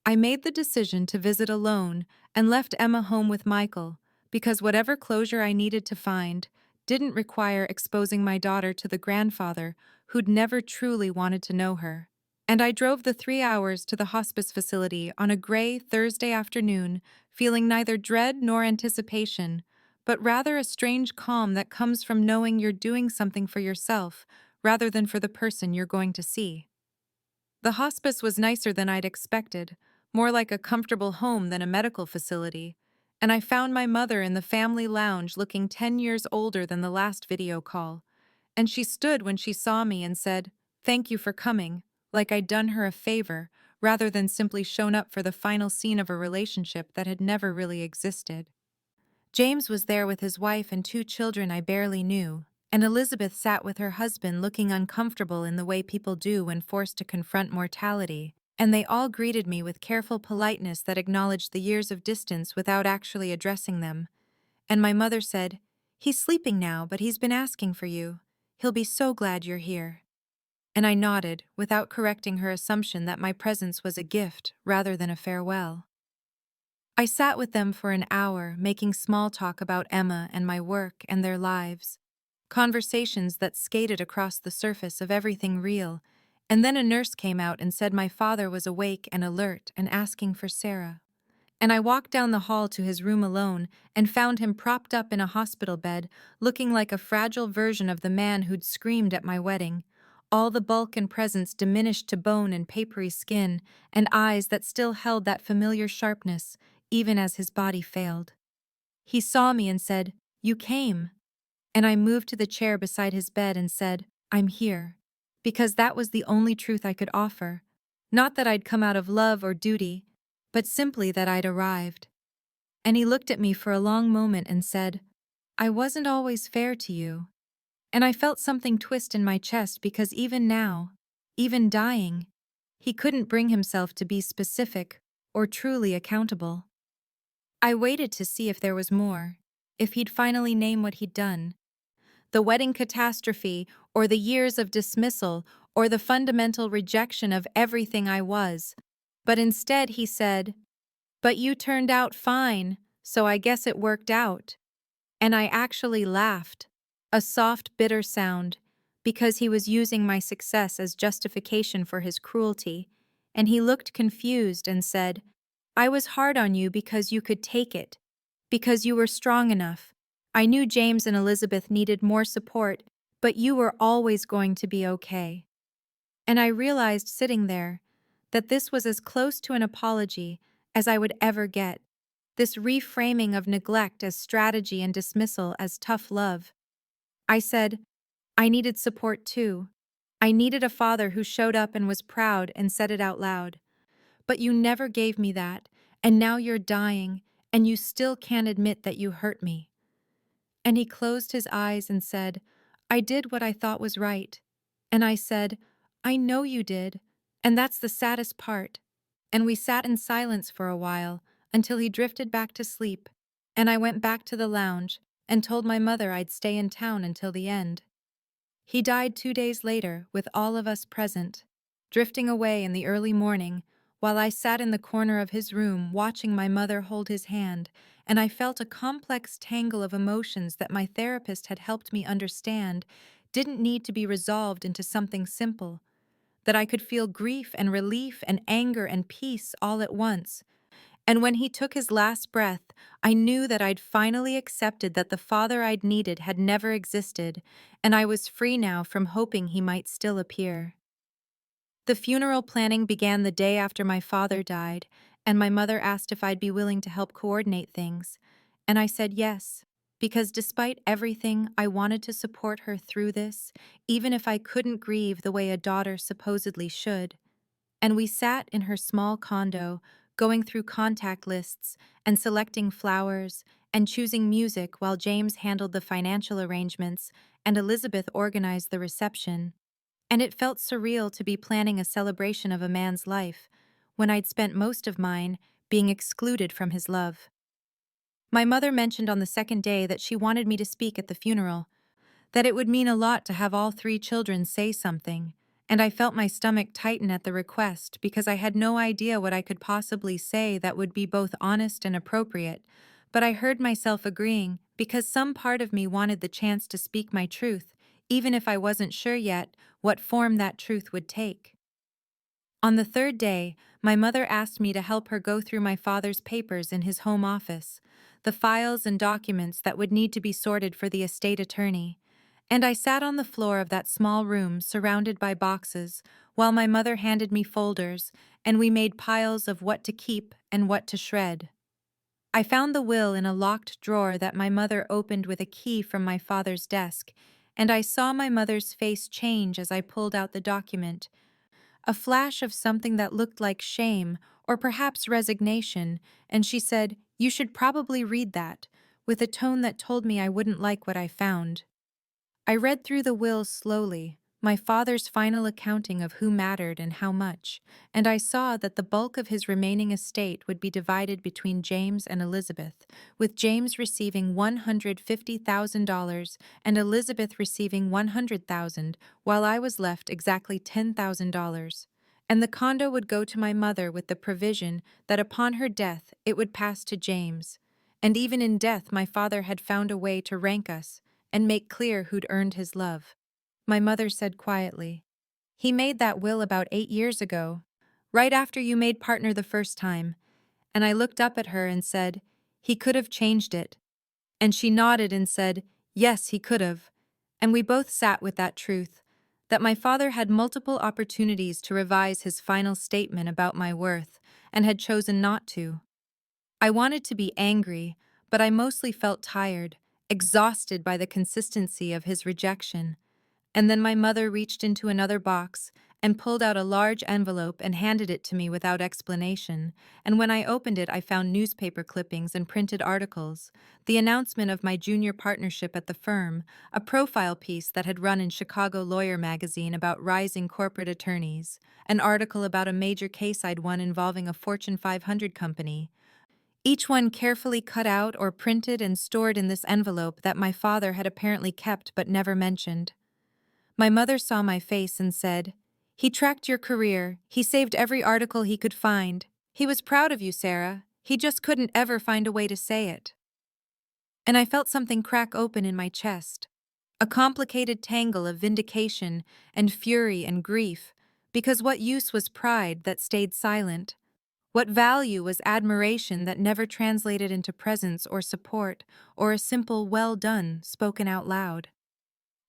I made the decision to visit alone and left Emma home with Michael because whatever closure I needed to find didn't require exposing my daughter to the grandfather who'd never truly wanted to know her. And I drove the 3 hours to the hospice facility on a gray Thursday afternoon, feeling neither dread nor anticipation, but rather a strange calm that comes from knowing you're doing something for yourself rather than for the person you're going to see. The hospice was nicer than I'd expected, more like a comfortable home than a medical facility, and I found my mother in the family lounge looking 10 years older than the last video call. And she stood when she saw me and said, "Thank you for coming," like I'd done her a favor, rather than simply shown up for the final scene of a relationship that had never really existed. James was there with his wife and 2 children I barely knew, and Elizabeth sat with her husband looking uncomfortable in the way people do when forced to confront mortality, and they all greeted me with careful politeness that acknowledged the years of distance without actually addressing them. And my mother said, "He's sleeping now, but he's been asking for you. He'll be so glad you're here." And I nodded, without correcting her assumption that my presence was a gift rather than a farewell. I sat with them for an hour, making small talk about Emma and my work and their lives. Conversations that skated across the surface of everything real, and then a nurse came out and said my father was awake and alert and asking for Sarah. And I walked down the hall to his room alone and found him propped up in a hospital bed, looking like a fragile version of the man who'd screamed at my wedding. All the bulk and presence diminished to bone and papery skin, and eyes that still held that familiar sharpness, even as his body failed. He saw me and said, "You came." And I moved to the chair beside his bed and said, "I'm here." Because that was the only truth I could offer. Not that I'd come out of love or duty, but simply that I'd arrived. And he looked at me for a long moment and said, "I wasn't always fair to you." And I felt something twist in my chest because even now, even dying, he couldn't bring himself to be specific or truly accountable. I waited to see if there was more, if he'd finally name what he'd done. The wedding catastrophe, or the years of dismissal, or the fundamental rejection of everything I was. But instead he said, "But you turned out fine, so I guess it worked out." And I actually laughed, a soft, bitter sound, because he was using my success as justification for his cruelty, and he looked confused and said, "I was hard on you because you could take it, because you were strong enough. I knew James and Elizabeth needed more support, but you were always going to be okay." And I realized sitting there that this was as close to an apology as I would ever get. This reframing of neglect as strategy and dismissal as tough love. I said, "I needed support too. I needed a father who showed up and was proud and said it out loud. But you never gave me that, and now you're dying, and you still can't admit that you hurt me." And he closed his eyes and said, "I did what I thought was right." And I said, "I know you did, and that's the saddest part." And we sat in silence for a while, until he drifted back to sleep, and I went back to the lounge and told my mother I'd stay in town until the end. He died 2 days later, with all of us present, drifting away in the early morning, while I sat in the corner of his room watching my mother hold his hand, and I felt a complex tangle of emotions that my therapist had helped me understand didn't need to be resolved into something simple, that I could feel grief and relief and anger and peace all at once. And when he took his last breath, I knew that I'd finally accepted that the father I'd needed had never existed, and I was free now from hoping he might still appear. The funeral planning began the day after my father died, and my mother asked if I'd be willing to help coordinate things, and I said yes, because despite everything, I wanted to support her through this, even if I couldn't grieve the way a daughter supposedly should. And we sat in her small condo, going through contact lists and selecting flowers and choosing music while James handled the financial arrangements and Elizabeth organized the reception. And it felt surreal to be planning a celebration of a man's life, when I'd spent most of mine being excluded from his love. My mother mentioned on the second day that she wanted me to speak at the funeral, that it would mean a lot to have all 3 children say something, and I felt my stomach tighten at the request because I had no idea what I could possibly say that would be both honest and appropriate, but I heard myself agreeing because some part of me wanted the chance to speak my truth, even if I wasn't sure yet what form that truth would take. On the third day, my mother asked me to help her go through my father's papers in his home office, the files and documents that would need to be sorted for the estate attorney. And I sat on the floor of that small room surrounded by boxes while my mother handed me folders, and we made piles of what to keep and what to shred. I found the will in a locked drawer that my mother opened with a key from my father's desk, and I saw my mother's face change as I pulled out the document. A flash of something that looked like shame, or perhaps resignation, and she said, "You should probably read that," with a tone that told me I wouldn't like what I found. I read through the will slowly, my father's final accounting of who mattered and how much, and I saw that the bulk of his remaining estate would be divided between James and Elizabeth, with James receiving $150,000 and Elizabeth receiving $100,000, while I was left exactly $10,000. And the condo would go to my mother with the provision that upon her death it would pass to James. And even in death my father had found a way to rank us and make clear who'd earned his love. My mother said quietly, "He made that will about 8 years ago, right after you made partner the first time." And I looked up at her and said, "He could have changed it." And she nodded and said, "Yes, he could have." And we both sat with that truth, that my father had multiple opportunities to revise his final statement about my worth, and had chosen not to. I wanted to be angry, but I mostly felt tired, exhausted by the consistency of his rejection. And then my mother reached into another box and pulled out a large envelope and handed it to me without explanation. And when I opened it, I found newspaper clippings and printed articles, the announcement of my junior partnership at the firm, a profile piece that had run in Chicago Lawyer magazine about rising corporate attorneys, an article about a major case I'd won involving a Fortune 500 company, each one carefully cut out or printed and stored in this envelope that my father had apparently kept but never mentioned. My mother saw my face and said, "He tracked your career. He saved every article he could find. He was proud of you, Sarah. He just couldn't ever find a way to say it." And I felt something crack open in my chest, a complicated tangle of vindication and fury and grief, because what use was pride that stayed silent? What value was admiration that never translated into presence or support, or a simple "well done" spoken out loud?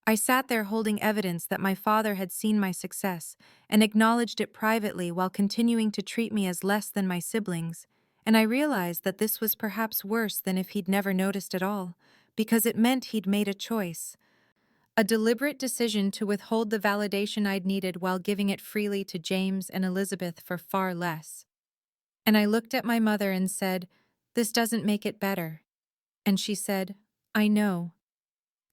I sat there holding evidence that my father had seen my success and acknowledged it privately while continuing to treat me as less than my siblings, and I realized that this was perhaps worse than if he'd never noticed at all, because it meant he'd made a choice. A deliberate decision to withhold the validation I'd needed while giving it freely to James and Elizabeth for far less. And I looked at my mother and said, "This doesn't make it better." And she said, "I know."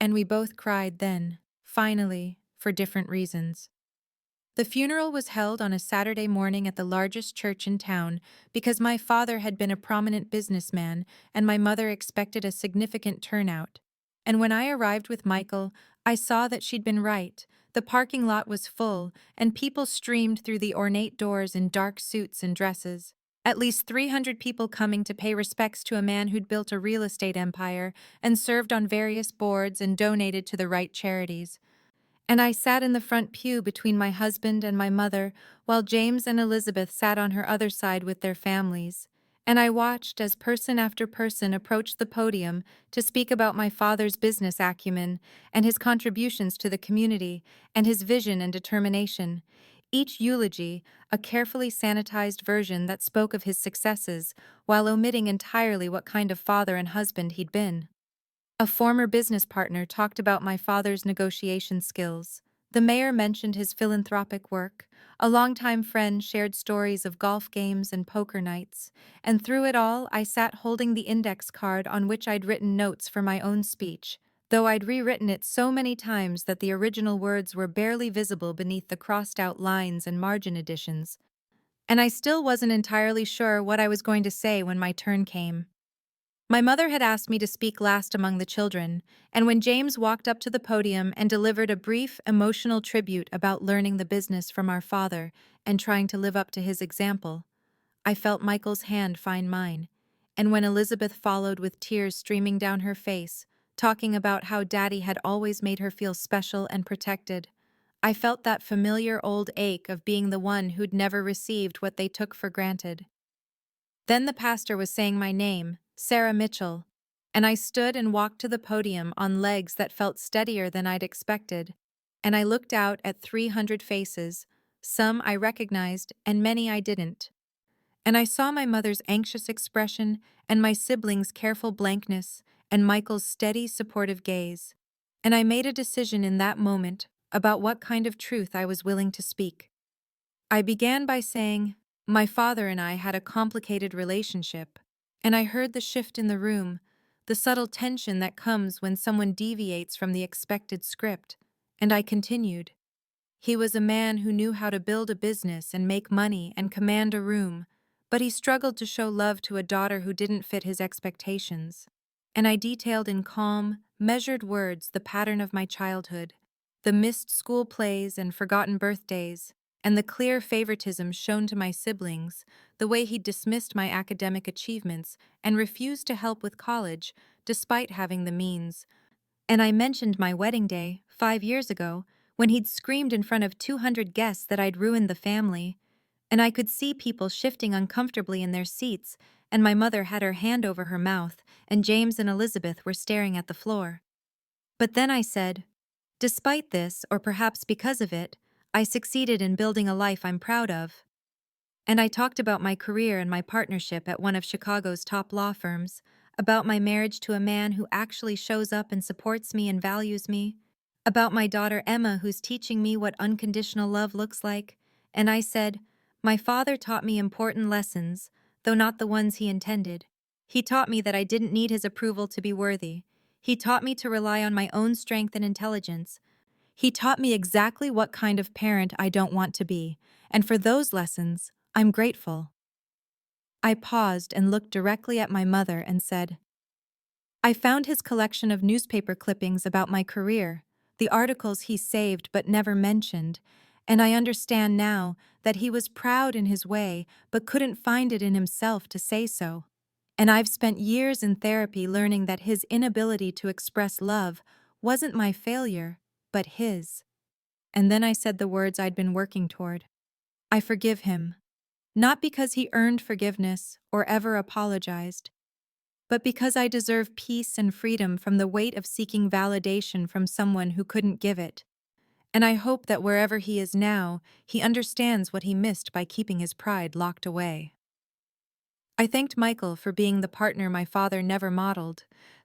And we both cried then, finally, for different reasons. The funeral was held on a Saturday morning at the largest church in town because my father had been a prominent businessman and my mother expected a significant turnout. And when I arrived with Michael, I saw that she'd been right. The parking lot was full, and people streamed through the ornate doors in dark suits and dresses. At least 300 people coming to pay respects to a man who'd built a real estate empire and served on various boards and donated to the right charities. And I sat in the front pew between my husband and my mother, while James and Elizabeth sat on her other side with their families. And I watched as person after person approached the podium to speak about my father's business acumen and his contributions to the community and his vision and determination. Each eulogy, a carefully sanitized version that spoke of his successes, while omitting entirely what kind of father and husband he'd been. A former business partner talked about my father's negotiation skills. The mayor mentioned his philanthropic work. A longtime friend shared stories of golf games and poker nights. And through it all, I sat holding the index card on which I'd written notes for my own speech, though I'd rewritten it so many times that the original words were barely visible beneath the crossed-out lines and margin additions. And I still wasn't entirely sure what I was going to say when my turn came. My mother had asked me to speak last among the children, and when James walked up to the podium and delivered a brief, emotional tribute about learning the business from our father and trying to live up to his example, I felt Michael's hand find mine. And when Elizabeth followed with tears streaming down her face, talking about how Daddy had always made her feel special and protected, I felt that familiar old ache of being the one who'd never received what they took for granted. Then the pastor was saying my name, Sarah Mitchell, and I stood and walked to the podium on legs that felt steadier than I'd expected, and I looked out at 300 faces, some I recognized and many I didn't. And I saw my mother's anxious expression and my siblings' careful blankness and Michael's steady, supportive gaze. And I made a decision in that moment about what kind of truth I was willing to speak. I began by saying, my father and I had a complicated relationship, and I heard the shift in the room, the subtle tension that comes when someone deviates from the expected script, and I continued. He was a man who knew how to build a business and make money and command a room, but he struggled to show love to a daughter who didn't fit his expectations. And I detailed in calm, measured words the pattern of my childhood, the missed school plays and forgotten birthdays, and the clear favoritism shown to my siblings, the way he dismissed my academic achievements and refused to help with college, despite having the means. And I mentioned my wedding day, 5 years ago, when he'd screamed in front of 200 guests that I'd ruined the family, and I could see people shifting uncomfortably in their seats, and my mother had her hand over her mouth, and James and Elizabeth were staring at the floor. But then I said, despite this, or perhaps because of it, I succeeded in building a life I'm proud of. And I talked about my career and my partnership at one of Chicago's top law firms, about my marriage to a man who actually shows up and supports me and values me, about my daughter Emma who's teaching me what unconditional love looks like, and I said, my father taught me important lessons, though not the ones he intended. He taught me that I didn't need his approval to be worthy. He taught me to rely on my own strength and intelligence. He taught me exactly what kind of parent I don't want to be, and for those lessons, I'm grateful. I paused and looked directly at my mother and said, I found his collection of newspaper clippings about my career, the articles he saved but never mentioned, and I understand now that he was proud in his way but couldn't find it in himself to say so. And I've spent years in therapy learning that his inability to express love wasn't my failure, but his. And then I said the words I'd been working toward. I forgive him. Not because he earned forgiveness or ever apologized, but because I deserve peace and freedom from the weight of seeking validation from someone who couldn't give it. And I hope that wherever he is now, he understands what he missed by keeping his pride locked away. I thanked Michael for being the partner my father never modeled,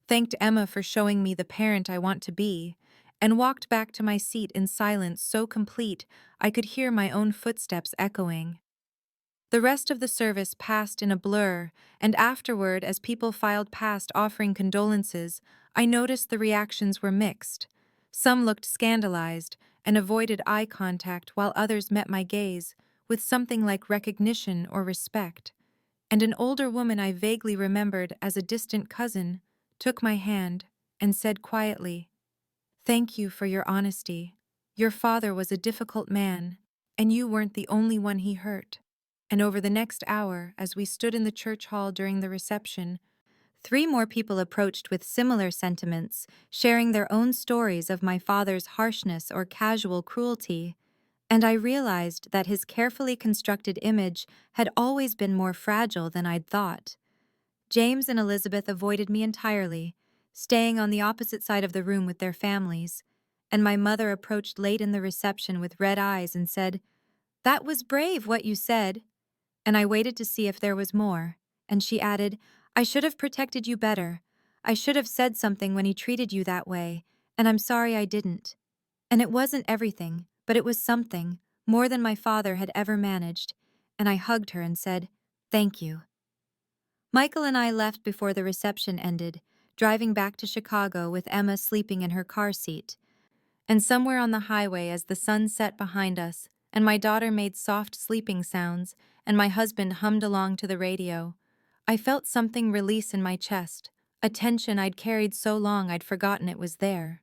thanked Emma for showing me the parent I want to be, and walked back to my seat in silence so complete I could hear my own footsteps echoing. The rest of the service passed in a blur, and afterward, as people filed past offering condolences, I noticed the reactions were mixed. Some looked scandalized and avoided eye contact while others met my gaze with something like recognition or respect. And an older woman I vaguely remembered as a distant cousin took my hand and said quietly, "Thank you for your honesty. Your father was a difficult man, and you weren't the only one he hurt." And over the next hour, as we stood in the church hall during the reception, 3 more people approached with similar sentiments, sharing their own stories of my father's harshness or casual cruelty, and I realized that his carefully constructed image had always been more fragile than I'd thought. James and Elizabeth avoided me entirely, staying on the opposite side of the room with their families, and my mother approached late in the reception with red eyes and said, "That was brave what you said." And I waited to see if there was more, and she added, "I should have protected you better. I should have said something when he treated you that way, and I'm sorry I didn't." And it wasn't everything, but it was something, more than my father had ever managed, and I hugged her and said, "Thank you." Michael and I left before the reception ended, driving back to Chicago with Emma sleeping in her car seat. And somewhere on the highway, as the sun set behind us, and my daughter made soft sleeping sounds, and my husband hummed along to the radio, I felt something release in my chest, a tension I'd carried so long I'd forgotten it was there.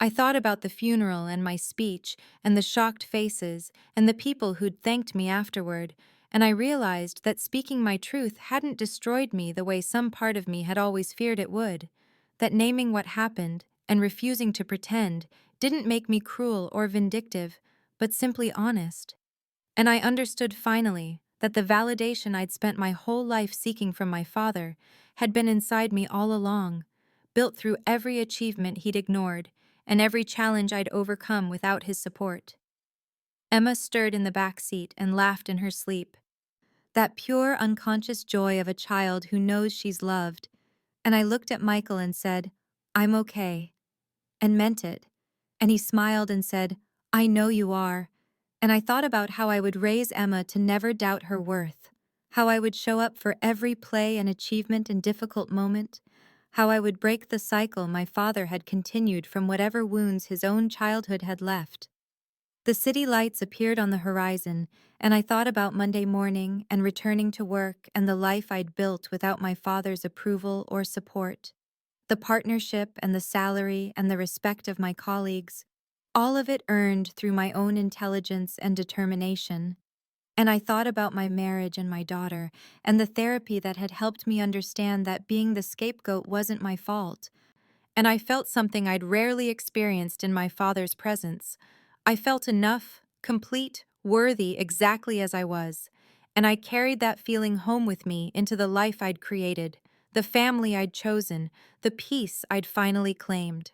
I thought about the funeral and my speech, and the shocked faces, and the people who'd thanked me afterward, and I realized that speaking my truth hadn't destroyed me the way some part of me had always feared it would, that naming what happened and refusing to pretend didn't make me cruel or vindictive, but simply honest. And I understood finally that the validation I'd spent my whole life seeking from my father had been inside me all along, built through every achievement he'd ignored and every challenge I'd overcome without his support. Emma stirred in the back seat and laughed in her sleep. that pure, unconscious joy of a child who knows she's loved. And I looked at Michael and said, "I'm okay," and meant it. And he smiled and said, "I know you are." And I thought about how I would raise Emma to never doubt her worth, how I would show up for every play and achievement and difficult moment, how I would break the cycle my father had continued from whatever wounds his own childhood had left. The city lights appeared on the horizon, and I thought about Monday morning and returning to work and the life I'd built without my father's approval or support. The partnership and the salary and the respect of my colleagues, all of it earned through my own intelligence and determination. And I thought about my marriage and my daughter, and the therapy that had helped me understand that being the scapegoat wasn't my fault. And I felt something I'd rarely experienced in my father's presence. I felt enough, complete, worthy exactly as I was. And I carried that feeling home with me into the life I'd created, the family I'd chosen, the peace I'd finally claimed.